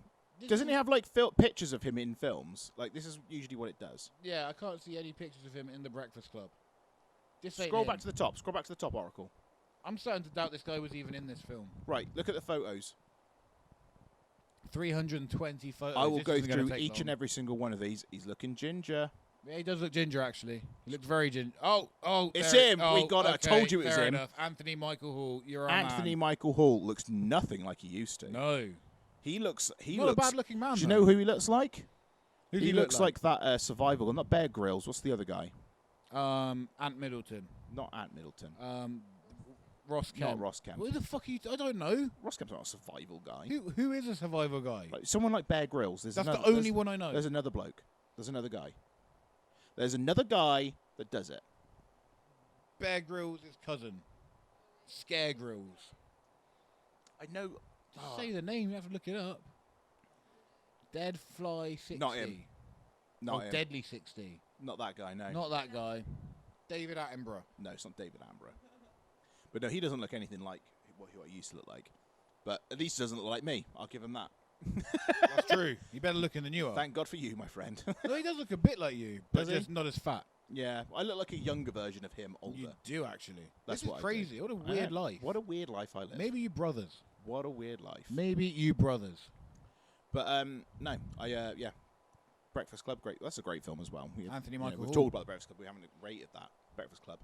Doesn't he have like pictures of him in films? Like this is usually what it does. Yeah, I can't see any pictures of him in the Breakfast Club. This ain't Scroll him. back to the top. Scroll back to the top, Oracle. I'm starting to doubt this guy was even in this film. Right, look at the photos. 320 photos. I will This go isn't gonna through take each and long. every single one of these. He's looking ginger. Yeah, he does look ginger, actually. He looks very ginger. Oh. It's there him. We got it. I told you it was fair him. enough. Anthony Michael Hall. You're a Anthony man. Michael Hall looks nothing like he used to. No. He looks. He Not looks. a bad-looking man, Do you though. know who he looks like? Who does He he look looks like that survival. Not Bear Grylls. What's the other guy? Ant Middleton. Not Ant Middleton. Ross Kemp. Not Ross Kemp. Who the fuck are you? I don't know. Ross Kemp's not a survival guy. Who is a survival guy? Like, someone like Bear Grylls. That's the only one I know. There's another bloke. There's another guy. There's another guy that does it. Bear Grylls' cousin. Scare Grylls. I know. Just say the name. You have to look it up. Dead Fly 60. Not him. Not him. Deadly 60. Not that guy. No. Not that guy. David Attenborough. No, it's not David Attenborough. But no, he doesn't look anything like what he used to look like. But at least he doesn't look like me. I'll give him that. That's true. You better look in the newer. Thank God for you, my friend. No, he does look a bit like you, but Does he? just not as fat. Yeah, I look like a younger version of him, older. You do, actually. That's this what is I do. crazy. What a I weird know. life. What a weird life I live. Maybe you brothers. What a weird life. Maybe you brothers. But no, yeah. Breakfast Club, great. That's a great film as well. Anthony Michael We've Hall. talked about the Breakfast Club. We haven't rated that. Breakfast Club,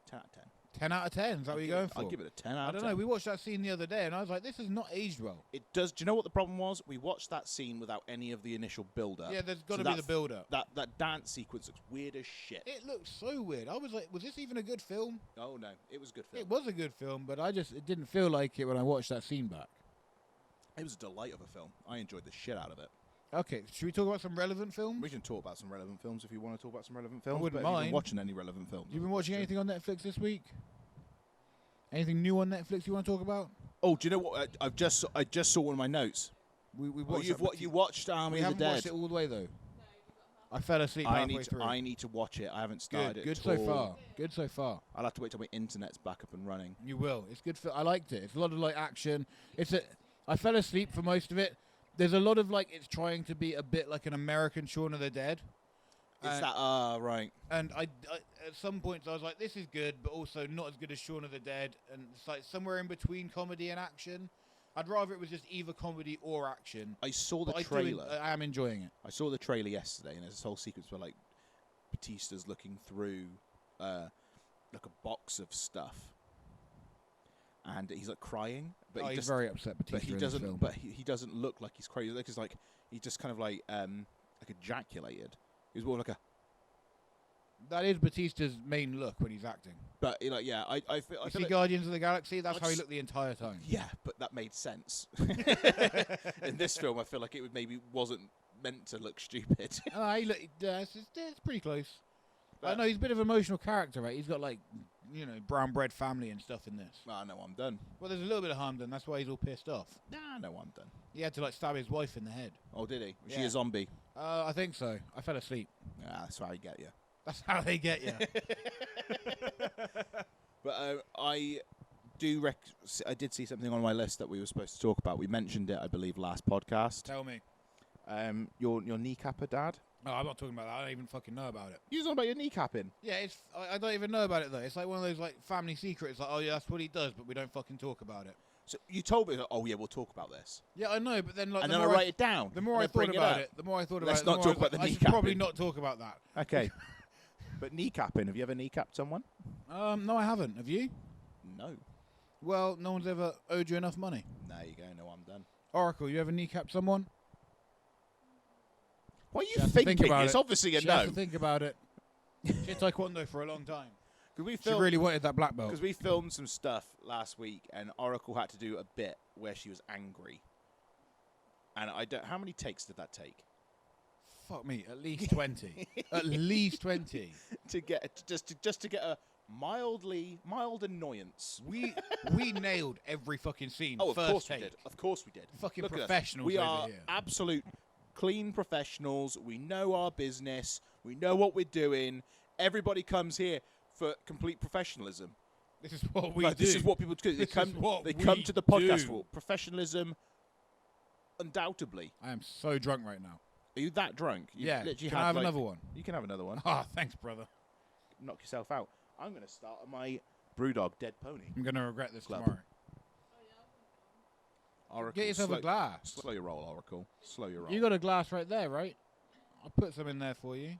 10 out of 10. 10 out of 10. Is that what you're going for? I'll give it a 10 out I of 10. don't know. We watched that scene the other day, and I was like, this has not aged well. It does. Do you know what the problem was? We watched that scene without any of the initial build-up. Yeah, there's got to be the build-up. That dance sequence looks weird as shit. It looked so weird. I was like, was this even a good film? Oh no, it was a good film. It was a good film, but it didn't feel like it when I watched that scene back. It was a delight of a film. I enjoyed the shit out of it. Okay, should we talk about some relevant films? We can talk about some relevant films if you want to talk about some relevant films. wouldn't but have you mind. been watching any relevant films? You been watching anything on Netflix this week? Anything new on Netflix you want to talk about? Oh, do you know what? I just saw one of my notes. We Oh, watched you watched Army We of the haven't Dead. watched it all the way though. I fell asleep I halfway need to. through. I need to watch it. I haven't started Good, it. good at so all. far. Good so far. I'll have to wait till my internet's back up and running. You will. It's good for. I liked it. It's a lot of like action. I fell asleep for most of it. There's a lot of like it's trying to be a bit like an American Shaun of the Dead. Is that right? And I at some points I was like, this is good, but also not as good as Shaun of the Dead, and it's like somewhere in between comedy and action. I'd rather it was just either comedy or action. I saw the trailer. I am enjoying it. I saw the trailer yesterday, and there's this whole sequence where like Batista's looking through like a box of stuff, and he's like crying. But he's very upset. Batista but he doesn't. But he doesn't look like he's crazy. Because like he just kind of like ejaculated. He was more like a. That is Batista's main look when he's acting. But like, yeah, I feel. You see Guardians of the Galaxy? That's how he looked the entire time. Yeah, but that made sense. In this film, I feel like it wasn't meant to look stupid. It's pretty close. I know he's a bit of an emotional character, right? He's got like, brown bread family and stuff in this. Ah, no, I'm done. Well, there's a little bit of harm done. That's why he's all pissed off. Nah, no, I'm done. He had to like stab his wife in the head. Oh, did he? Was Yeah. she a zombie? I think so. I fell asleep. Yeah, that's how I get you. That's how they get you. But I did see something on my list that we were supposed to talk about. We mentioned it, I believe, last podcast. Tell me. Your kneecapper, Dad? No, I'm not talking about that. I don't even fucking know about it. You was on about your kneecapping? Yeah, I don't even know about it though. It's like one of those like family secrets. Like, oh yeah, that's what he does, but we don't fucking talk about it. So you told me, oh yeah, we'll talk about this. Yeah, I know, but then like, and then I write it down. The more I thought about it, Let's not talk about the I should kneecapping. probably not talk about that. Okay. But kneecapping, have you ever kneecapped someone? No, I haven't. Have you? No. Well, no one's ever owed you enough money. There you go. No, I'm done. Oracle, you ever kneecapped someone? What are you thinking? It's obviously a she no. Has to think about it. She did taekwondo for a long time. She really wanted that black belt. Because we filmed some stuff last week, and Oracle had to do a bit where she was angry. And how many takes did that take? Fuck me, at least 20. At least 20 to get just to get a mild annoyance. We nailed every fucking scene. Oh, of first course take. we did. Of course we did. Fucking Look professionals. We over are here. absolute clean professionals. We know our business. We know what we're doing. Everybody comes here for complete professionalism. This is what we do. This is what people do. They come to the podcast for professionalism. Undoubtedly. I am so drunk right now. Are you that drunk? Yeah. Can I have another one? You can have another one. Ah, thanks, brother. Knock yourself out. I'm going to start on my Brewdog Dead Pony. I'm going to regret this Club. tomorrow. Oracle, get yourself a glass. Slow your roll, Oracle. Slow your roll. You got a glass right there, right? I'll put some in there for you.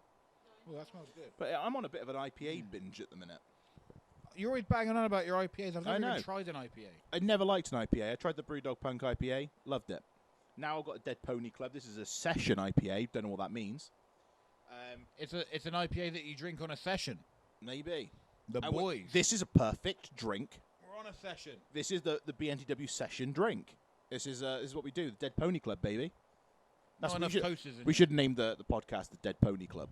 Oh, that smells good. But I'm on a bit of an IPA binge at the minute. You're always banging on about your IPAs. I've never know. even tried an IPA. I never liked an IPA. I tried the Brewdog Punk IPA. Loved it. Now I've got a Dead Pony Club. This is a session IPA. Don't know what that means. It's an IPA that you drink on a session. Maybe. The boys. This is a perfect drink. We're on a session. This is the BNTW session drink. This is what we do. The Dead Pony Club, baby. That's Not what enough we should name the podcast the Dead Pony Club.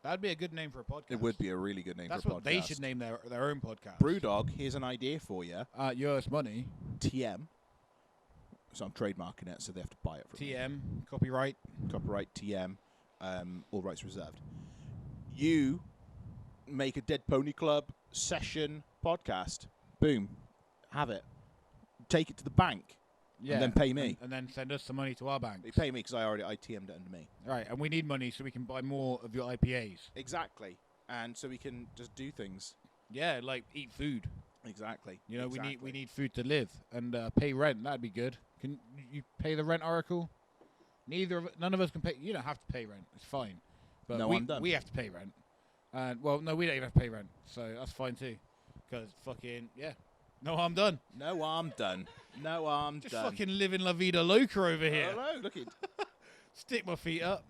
That'd be a good name for a podcast. It would be a really good name That's for a podcast. That's what they should name their own podcast. Brewdog, here's an idea for you. You owe us money. TM. So I'm trademarking it, so they have to buy it from me. TM, copyright. Copyright, TM, all rights reserved. You make a Dead Pony Club session podcast. Boom. Have it. Take it to the bank. Yeah, and then pay me. And then send us some money to our bank. They pay me because I TM'd it under me. Right, and we need money so we can buy more of your IPAs. Exactly. And so we can just do things. Yeah, like eat food. Exactly. You know, we need food to live and pay rent. That'd be good. Can you pay the rent, Oracle? None of us can pay. You don't have to pay rent. It's fine. But no, I'm done. We have to pay rent. And well, no, we don't even have to pay rent. So that's fine too. Because fucking yeah. No, I'm done. No, I'm done. No, I'm Just done. fucking living La Vida Loca over here. Hello, look at Stick my feet up.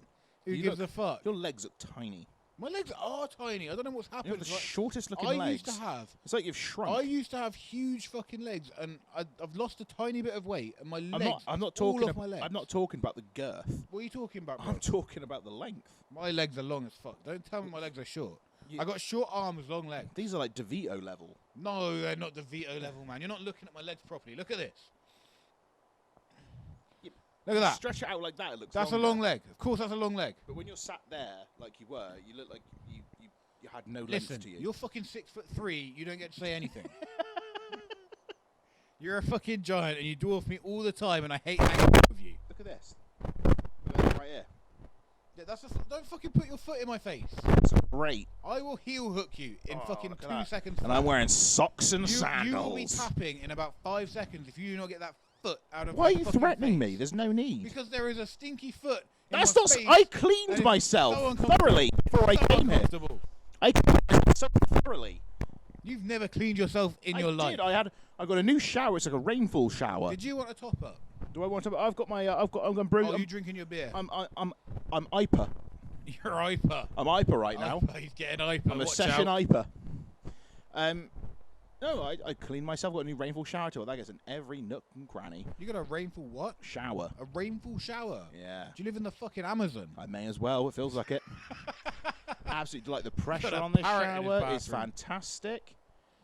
Who gives a fuck? Your legs look tiny. My legs are tiny. I don't know what's happened. You have the shortest looking legs. I used to have. It's like you've shrunk. I used to have huge fucking legs, and I've lost a tiny bit of weight, and my legs. I'm not talking all off my legs. I'm not talking about the girth. What are you talking about, bro? I'm talking about the length. My legs are long as fuck. Don't tell me my legs are short. I got short arms, long legs. These are like DeVito level. No, they're not DeVito level, man. You're not looking at my legs properly. Look at this. Look at that. Stretch it out like that. It looks. That's longer. a long leg. Of course, that's a long leg. But when you're sat there, like you were, you look like you had no Listen, length to you. You're fucking 6'3". You don't get to say anything. You're a fucking giant, and you dwarf me all the time, and I hate hanging out with you. Look at this. Look at that right here. Yeah, don't fucking put your foot in my face. It's great. I will heel hook you in fucking 2 seconds. And I'm wearing socks and You will be sandals. tapping in about 5 seconds if you do not get that foot out of Why are my you fucking threatening face. me? There's no need. Because there is a stinky foot in That's my not. face. I and cleaned it's myself so uncomfortable. thoroughly before I So came here. uncomfortable. I cleaned myself thoroughly. You've never cleaned yourself in your life. I got a new shower. It's like a rainfall shower. Did you want a top up? Do I want to? I've got my. I'm brewing. Oh, you drinking your beer? I'm IPA. You're IPA. I'm IPA right now. IPA, he's getting IPA. I'm a Watch session out. IPA. No, I cleaned myself. Got a new rainfall shower tool. That gets in every nook and cranny. You got a rainfall what? Shower. A rainfall shower? Yeah. Do you live in the fucking Amazon? I may as well. It feels like it. Absolutely, like the pressure got a on this parrot in his shower is bathroom. fantastic.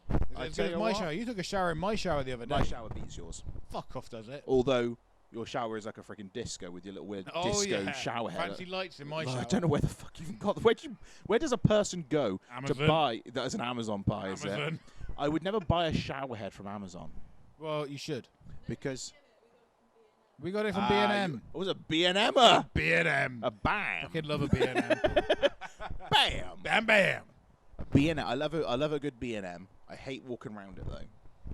Is it I as tell good as you my what. shower? You took a shower in my shower the other day. My shower beats yours. Fuck off, does it? Although your shower is like a freaking disco with your little weird disco shower head. Fancy lights in my Oh, shower. I don't know where the fuck you even got. Where does a person go Amazon. to buy? That is an Amazon pie, is it? Amazon. I would never buy a shower head from Amazon Well, you should. because We got it from B&M. It was a B&M-er. B&M. A bam. Fucking love a B&M. Bam. Bam, bam. B&M. I love a good B&M. I hate walking around it though.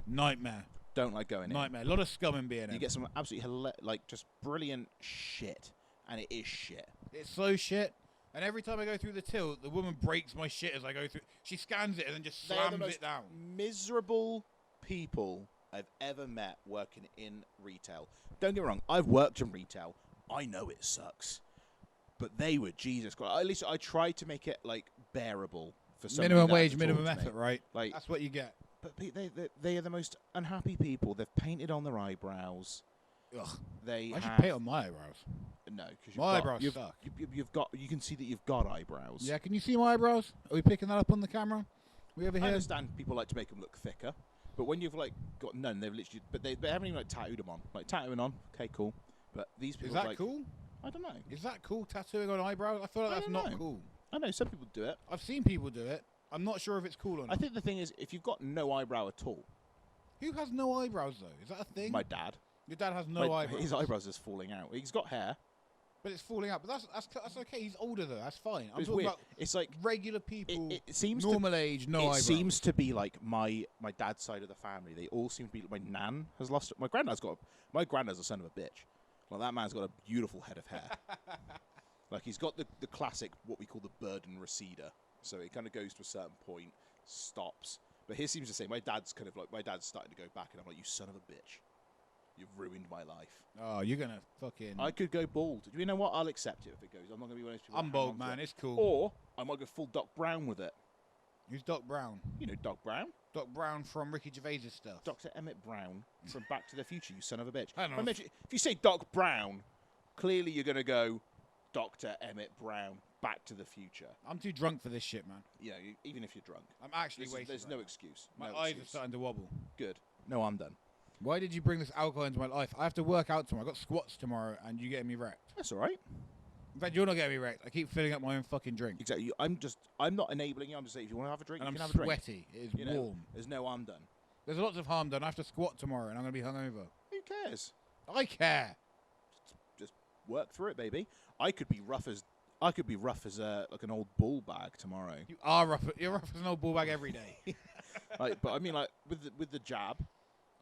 Nightmare. Don't like going in. Nightmare. A lot of scum in B&M. You get some absolutely just brilliant shit, and it is shit. It's so shit. And every time I go through the till, the woman breaks my shit as I go through. She scans it and then just They are the slams most it down. miserable people I've ever met working in retail. Don't get me wrong, I've worked in retail. I know it sucks. But they were, Jesus Christ. At least I tried to make it, like, bearable for somebody Minimum that wage, had to minimum talk to me. effort, right? Like, That's what you get. but they are the most unhappy people. They've painted on their eyebrows. Ugh. They I should have, paint on my eyebrows. No, because My eyebrows you've, suck. you've got. You can see that you've got eyebrows. Yeah, can you see my eyebrows? Are we picking that up on the camera? We over I here? understand people like to make them look thicker, but when you've like got none, they've literally. But they haven't even like tattooed them on. Like tattooing on, okay, cool. But these people. Is that like, cool? I don't know. Is that cool, tattooing on eyebrows? I feel like I that's don't not know. cool. I know some people do it. I've seen people do it. I'm not sure if it's cool or not. I think the thing is, if you've got no eyebrow at all, Who has no eyebrows, though? Is that a thing? my dad. Your dad has no eyebrows. His eyebrows is falling out. He's got hair. But it's falling out. But that's okay. He's older, though. That's fine. I'm It's talking weird. about It's like regular people, it seems normal age, no it eyebrows. seems to be like my dad's side of the family. They all seem to be. My nan has lost. My granddad's a son of a bitch. Well, that man's got a beautiful head of hair. Like he's got the classic what we call the Burden receder. So it kind of goes to a certain point, stops. But his seems to say my dad's starting to go back, and I'm like, you son of a bitch, you've ruined my life. Oh, you're gonna fucking. I could go bald. Do you know what? I'll accept it if it goes. I'm not gonna be one of those people. I'm that hang bald, on to man. it. It's cool. Or I might go full Doc Brown with it. Who's Doc Brown? You know Doc Brown. Doc Brown from Ricky Gervais's stuff. Dr. Emmett Brown from Back to the Future, you son of a bitch. I don't know. If you say Doc Brown, clearly you're going to go Dr. Emmett Brown, Back to the Future. I'm too drunk for this shit, man. You know, even if you're drunk. I'm actually wasted. There's right no now. excuse. My No eyes excuse. are starting to wobble. Good. No, I'm done. Why did you bring this alcohol into my life? I have to work out tomorrow. I got squats tomorrow, and you getting me wrecked. That's all right. In fact, you're not getting me wrecked. I keep filling up my own fucking drink. Exactly. I'm not enabling you. I'm just saying, if you want to have a drink, And you I'm can have a drink. sweaty. It is You know, warm. there's no I'm done. There's lots of harm done. I have to squat tomorrow, and I'm going to be hungover. Who cares? I care. Just work through it, baby. I could be rough as like an old bull bag tomorrow. You are rough. You're rough as an old ball bag every day. But I mean, like with the jab.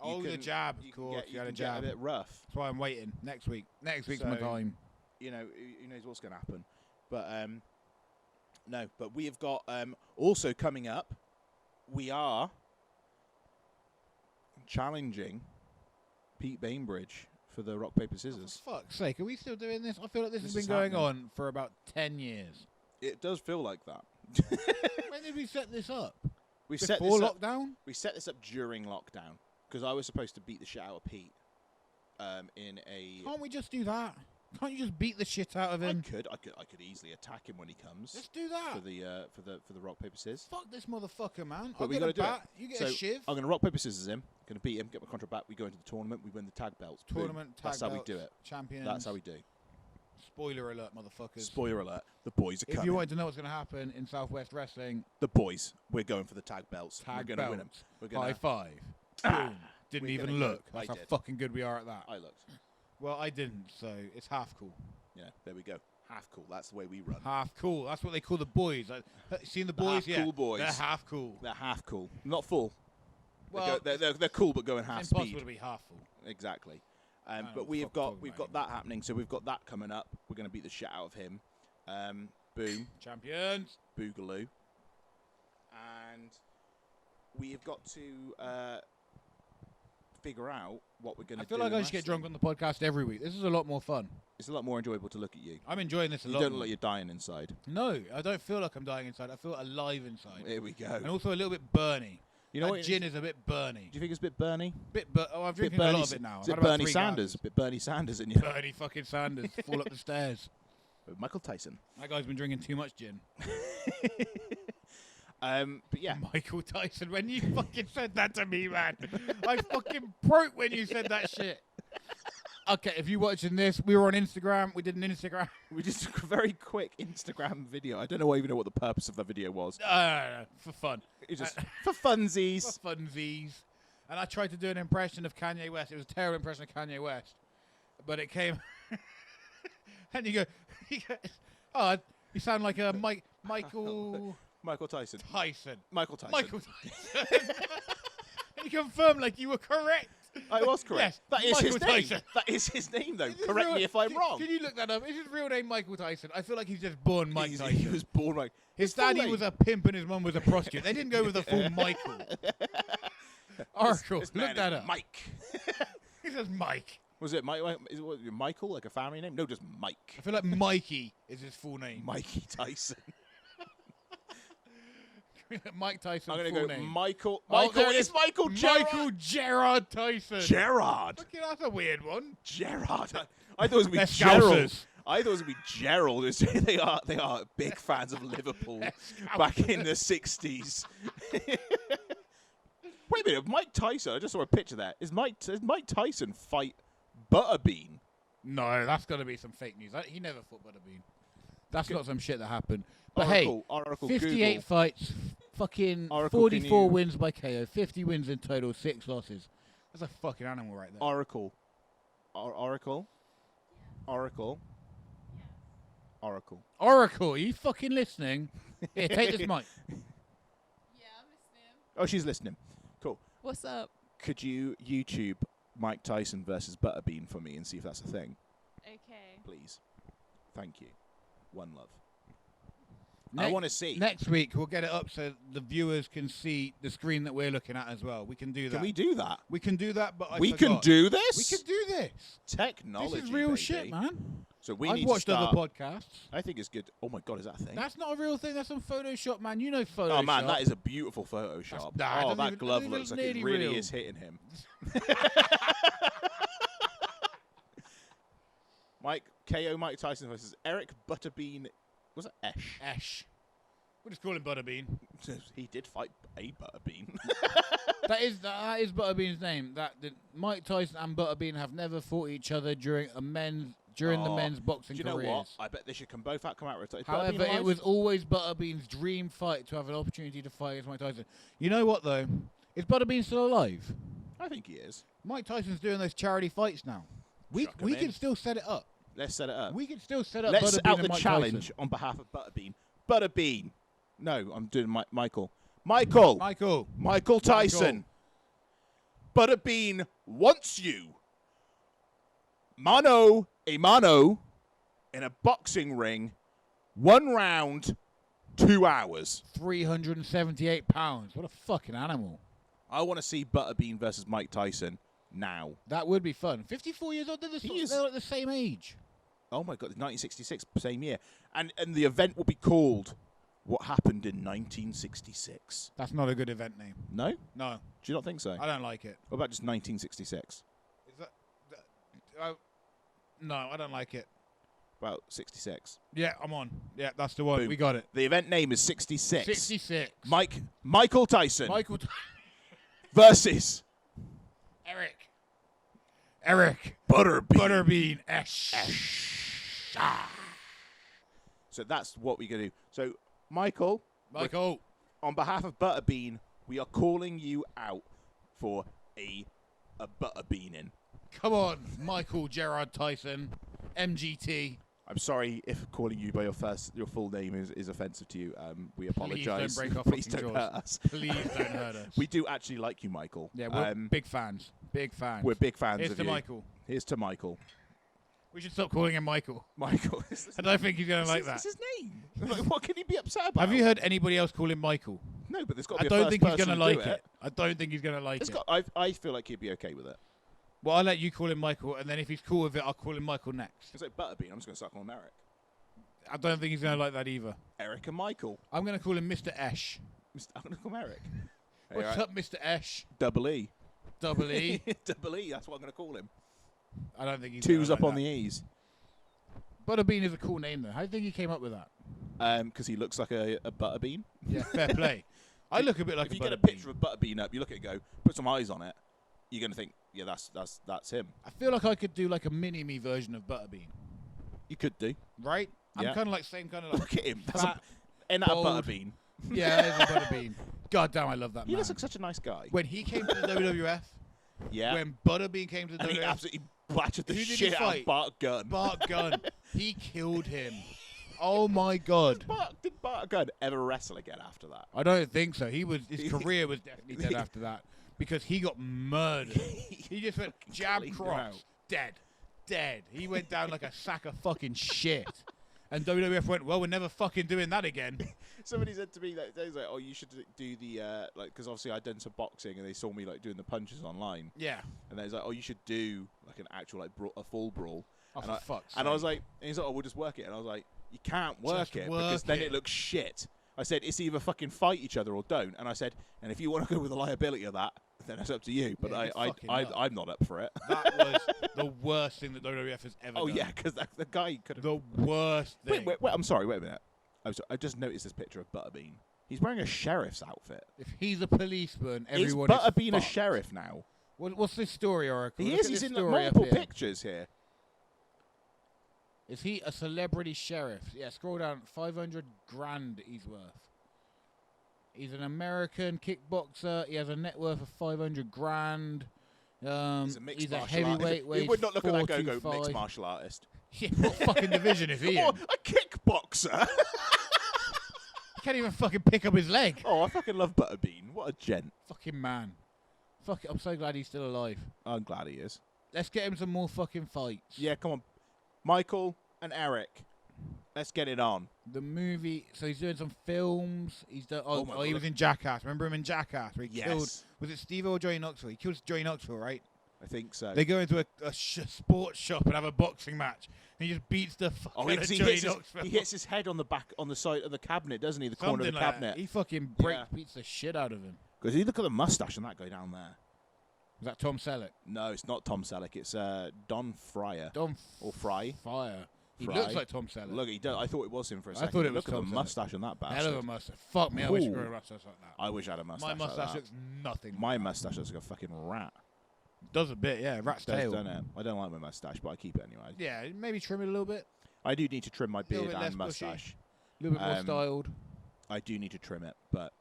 Oh, the jab, You of can course. get, You had a can get jab. a bit rough. That's why I'm waiting. Next week. Next week's my So- time. You know, who knows what's going to happen. But no. But we have got also coming up. We are challenging Pete Bainbridge for the rock paper scissors. For fuck's sake, are we still doing this? I feel like this has This been is going happening. on for about 10 years. It does feel like that. When did we set this up? we set Before this up. lockdown? We set this up during lockdown because I was supposed to beat the shit out of Pete. In a. Can't we just do that? Can't you just beat the shit out of I him? could easily attack him when he comes. Let's do that. for the rock paper scissors. Fuck this motherfucker, man. But I'll we get gotta a do it. bat. You get So a shiv. I'm going to rock paper scissors him. Going to beat him. Get my contract back. We go into the tournament. We win the tag belts. Boom. Tournament, tag That's how we belts, do it. Champions. That's how we do. Spoiler alert, motherfuckers. Spoiler alert: the boys are If coming. you wanted to know what's going to happen in Southwest Wrestling, The boys, we're going for the tag belts. tag we're going to win them. belts. We're going High to. five. Boom. Didn't We're even gonna go. look. I That's how did. fucking good we are at that. I looked. Well, I didn't, so it's half cool. Yeah, there we go. Half cool. That's the way we run. Half cool. That's what they call the boys. Seen the boys? half cool Yeah. boys. They're half cool. They're half cool, not full. Well, they're cool, but going half it's impossible speed. to be half full. Exactly. But we've got that happening. So we've got that coming up. We're going to beat the shit out of him. Boom. Champions. Boogaloo. And we've got to figure out what we're going to do. I feel like I should get drunk on the podcast every week. This is a lot more fun. It's a lot more enjoyable to look at you. I'm enjoying this a lot. You don't look like you're dying inside. No, I don't feel like I'm dying inside. I feel alive inside. Here we go. And also a little bit burny. You know what? Gin is a bit burny. Do you think it's a bit Bernie? I'm drinking a lot of it now. Is it Bernie Sanders? A bit Bernie Sanders in you. Bernie fucking Sanders. Fall up the stairs. Michael Tyson. That guy's been drinking too much gin. But yeah. Michael Tyson, when you fucking said that to me, man, I fucking broke when you said that shit. Okay, if you're watching this, we were on Instagram. We did an Instagram. We just took a very quick Instagram video. I don't even know what the purpose of the video was. No, for fun. It's just for funsies. For funsies. And I tried to do an impression of Kanye West. It was a terrible impression of Kanye West. But it came... and you go, oh, you sound like a Michael... Michael Tyson. Michael Tyson. And you confirmed like you were correct. I was correct. Yes, that is Michael his Tyson. name. That is his name, though. Correct me if I'm wrong. Can you look that up? Is his real name Michael Tyson? I feel like he's just born Mike Tyson. He was born like... His daddy was a pimp and his mum was a prostitute. They didn't go with the full Michael. Oracle, look that up. Mike. He says Mike. Was it Mike? Is it Michael, like a family name? No, just Mike. I feel like Mikey is his full name. Mikey Tyson. Mike Tyson. I'm going to go name. Michael. It's Michael Gerard. Michael Gerard Tyson. Gerard. Okay, that's a weird one. Gerard. I thought it was going to be They're Gerald. Scousers. I thought it was going to be Gerald. They are big fans of Liverpool back in the 60s. Wait a minute, Mike Tyson. I just saw a picture there. Is Mike Tyson fight Butterbean? No, that's got to be some fake news. He never fought Butterbean. That's not some shit that happened. But Oracle, 58 Google. fights, fucking Oracle, 44 wins by KO, 50 wins in total, 6 losses. That's a fucking animal right there. Oracle. Oracle. Oracle. Oracle. Oracle, are you fucking listening? Here, take this mic. Yeah, I'm listening. Oh, she's listening. Cool. What's up? Could you YouTube Mike Tyson versus Butterbean for me and see if that's a thing? Okay. Please. Thank you. One love. I want to see. Next week, we'll get it up so the viewers can see the screen that we're looking at as well. We can do that. Can we do that? We can do that, but we can do this? We can do this. Technology, This is real baby. shit, man. So I've watched other podcasts. I think it's good. Oh, my God, is that a thing? That's not a real thing. That's some Photoshop, man. You know Photoshop. Oh, man, that is a beautiful Photoshop. That glove looks like it really real. is hitting him. KO Mike Tyson versus Eric Butterbean. Was it Esh? Esh. We'll just call him Butterbean. He did fight a Butterbean. that is Butterbean's name. Mike Tyson and Butterbean have never fought each other during the men's boxing Do you know careers. what? I bet they should both come out retired. However, it was always Butterbean's dream fight to have an opportunity to fight against Mike Tyson. You know what, though? Is Butterbean still alive? I think he is. Mike Tyson's doing those charity fights now. We can still set it up. Let's set it up. We can still set up Let's Butterbean set out and the Mike challenge Tyson. on behalf of Butterbean. Butterbean. No, I'm doing Michael. Michael Tyson. Butterbean wants you. Mano a mano in a boxing ring. 1 round, 2 hours. 378 pounds. What a fucking animal. I want to see Butterbean versus Mike Tyson now. That would be fun. 54 years old. They're like the same age. Oh, my God. 1966, same year. And the event will be called What Happened in 1966. That's not a good event name. No? No. Do you not think so? I don't like it. What about just 1966? Is that no, I don't like it. About 66. Yeah, I'm on. Yeah, that's the one. Boom. We got it. The event name is 66. 66. Michael Tyson Michael versus Eric Butterbean Esh. So that's what we're going to do. So, Michael, on behalf of Butterbean, we are calling you out for a Butterbeaning. Come on, Michael Gerard Tyson, MGT. I'm sorry if calling you by your full name is offensive to you. We apologise. Please don't break our Please fucking don't jaws. hurt us. Please don't hurt us. We do actually like you, Michael. Yeah, we're big fans. Big fans. We're big fans Here's of to you. Michael. Here's to Michael. We should stop calling him Michael. Michael. I don't think he's going to like that. That's his name. Like, what can he be upset about? Have you heard anybody else call him Michael? No, but there's got to I be a don't first think he's person going to to like do it. I don't think he's going to like it. I feel like he'd be okay with it. Well, I'll let you call him Michael, and then if he's cool with it, I'll call him Michael next. It's like Butterbean. I'm just going to start calling him Eric. I don't think he's going to like that either. Eric and Michael. I'm going to call him Mr. Esh. I'm going to call him Eric. Hey, What's right. up, Mr. Esh? Double E. Double E. Double E, that's what I'm going to call him. I don't think he's Two's like up on that. the E's. Butterbean is a cool name, though. How do you think he came up with that? Because he looks like a Butterbean. Yeah, fair play. I look a bit like if you a get a Butterbean. picture of Butterbean up, you look at it and go, put some eyes on it, you're going to think, yeah, that's him. I feel like I could do like a mini-me version of Butterbean. You could do. Right? Yeah. I'm kind of like same kind of like... Look at him. That's fat, a bold. Butterbean. Yeah, there's a Butterbean. God damn, I love that He man. looks like such a nice guy. When he came to the WWF, Yeah. when Butterbean came to the And he WWF, absolutely battered the Who did he shit out fight? of Bart Gunn. Bart Gunn, he killed him. Oh my God. Did Bart Gunn ever wrestle again after that? I don't think so. His career was definitely dead after that because he got murdered. He just went jab Cleaned cross, out. dead. He went down like a sack of fucking shit. And WWF went, well, we're never fucking doing that again. Somebody said to me that they was like, "Oh, you should do the because obviously I'd done some boxing and they saw me like doing the punches online." Yeah. And they was like, "Oh, you should do like an actual like a full brawl." Oh, and for fuck's and I was sake. like, and he's like, "Oh, we'll just work it." And I was like, "You can't work Just it work because then it. it looks shit." I said, "It's either fucking fight each other or don't." And I said, "And if you want to go with the liability of that, then it's up to you." But Yeah, you're fucking nuts. I'm not up for it. That was the worst thing that WWF has ever Oh done. yeah, because the guy could have. The worst thing. Wait, I'm sorry. Wait a minute. I just noticed this picture of Butterbean. He's wearing a sheriff's outfit. If he's a policeman, everyone is Butterbean a fucked. sheriff now? What's this story, Oracle? He Look is. at He's this in story multiple up here. pictures here. Is he a celebrity sheriff? Yeah, scroll down. 500 grand he's worth. He's an American kickboxer. He has a net worth of 500 grand. He's a mixed He's a martial artist. heavyweight. He would not look at that go 45. mixed martial artist. Yeah, what fucking division is he in? Oh, a kickboxer. He can't even fucking pick up his leg. Oh, I fucking love Butterbean. What a gent. Fucking man. Fuck it, I'm so glad he's still alive. I'm glad he is. Let's get him some more fucking fights. Yeah, come on. Michael and Eric. Let's get it on. The movie, so he's doing some films. He's done. Oh my He God. was in Jackass. Remember him in Jackass? Where he Yes. killed. Was it Steve or Johnny Knoxville? He kills Johnny Knoxville, right? I think so. They go into a sports shop and have a boxing match. And he just beats the fuck out of he Johnny hits, Knoxville. he hits his head on the side of the cabinet, doesn't he? The corner Something of the like cabinet. that. He fucking beats the shit out of him. Because you look at the mustache on that guy down there. Was that Tom Selleck? No, it's not Tom Selleck. It's Don Fryer. Or Fry. Fire. He Fry. looks like Tom Selleck. Look, he does. I thought it was him for a I second. thought it was Look at Tom the Selleck. mustache on that bastard. Hell of a mustache. Fuck me, I wish I Ooh. grew a mustache like that. I wish I had a mustache. My mustache like looks nothing. that. My mustache looks like a fucking rat. Does a bit, yeah. Rat's Does, tail. don't it? I don't like my mustache, but I keep it anyway. Yeah, maybe trim it a little bit. I do need to trim my Little beard bit less and bushy. mustache. A little bit more Um, styled. I do need to trim it, but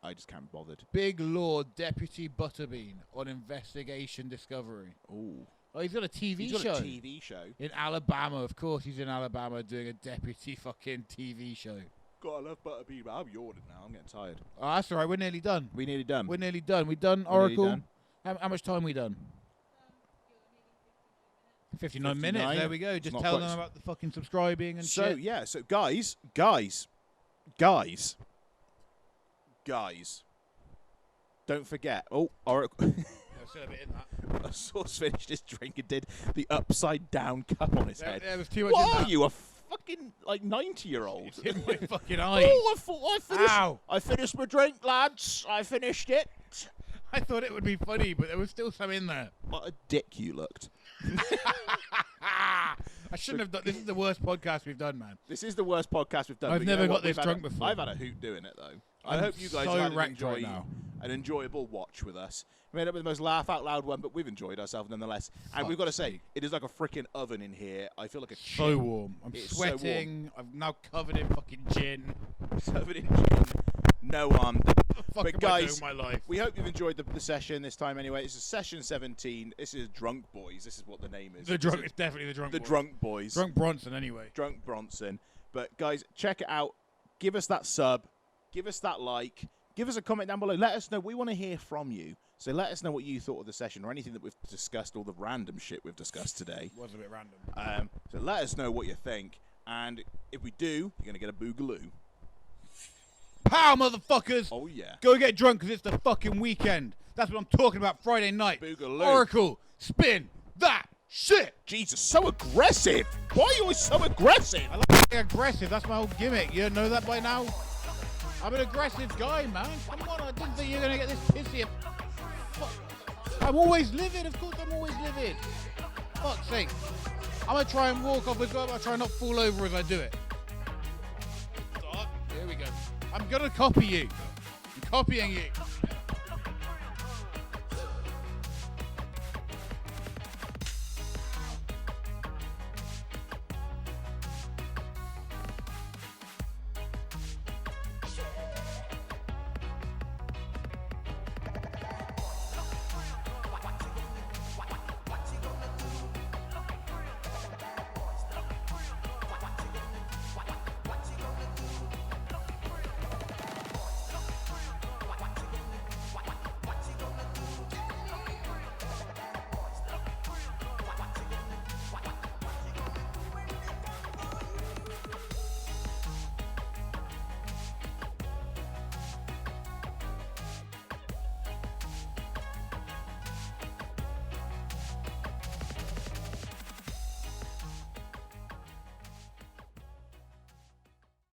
I just can't be bothered. Big Lord Deputy Butterbean on Investigation Discovery. Ooh. Oh, he's got a TV He's got show. a TV show. In Alabama, of course he's in Alabama doing a deputy fucking TV show. God, I love Butterbean, but I'm yawning now. I'm getting tired. Oh, that's all right. We're nearly done. We nearly done. We're nearly done. We done, We're nearly Oracle? done. How much time we done? 59 minutes. 59. There we go. Just Not tell quite them about the fucking subscribing and So, shit. yeah. So, guys. Don't forget. Oh, Oracle. There's still a bit in that. A source finished his drink and did the upside down cup on his head. There was too much in What that. are you, a fucking, like, 90-year-old? It's in my fucking eyes. Oh, Ow. I finished my drink, lads. I finished it. I thought it would be funny, but there was still some in there. What a dick you looked. I shouldn't have done. This is the worst podcast we've done, man. This is the worst podcast we've done. I've but you never know got what? this We've drunk had before. I've had a hoot doing it, though. I I'm hope you guys so have had wrecked right now. an enjoyable watch with us. We ended up with the most laugh-out-loud one, but we've enjoyed ourselves nonetheless. And we've got to say, it is like a freaking oven in here. I feel like a So chip. warm. I'm It's so warm. sweating. I'm now covered in fucking gin. Covered in gin. No one. What the fuck But am I doing guys, with my life? we hope you've enjoyed the session this time anyway. This is session 17. This is Drunk Boys. This is what the name is. The drunk. It's definitely the drunk. The boy. Drunk Boys. Drunk Bronson, anyway. Drunk Bronson. But guys, check it out. Give us that sub. Give us that like. Give us a comment down below. Let us know. We want to hear from you. So let us know what you thought of the session or anything that we've discussed, all the random shit we've discussed today. It was a bit random. So let us know what you think. And if we do, you're going to get a Boogaloo. Pow, motherfuckers! Oh, yeah. Go get drunk because it's the fucking weekend. That's what I'm talking about Friday night. Boogaloo. Oracle, spin that shit! Jesus, so aggressive. Why are you always so aggressive? I like being aggressive. That's my whole gimmick. You know that by now? I'm an aggressive guy, man. Come on, I didn't think you were going to get this pissy. I'm always livid. Of course I'm always livid. Fuck's sake. I'm going to try and walk off with God. I'll try not fall over as I do it. Here we go. I'm going to copy you. I'm copying you.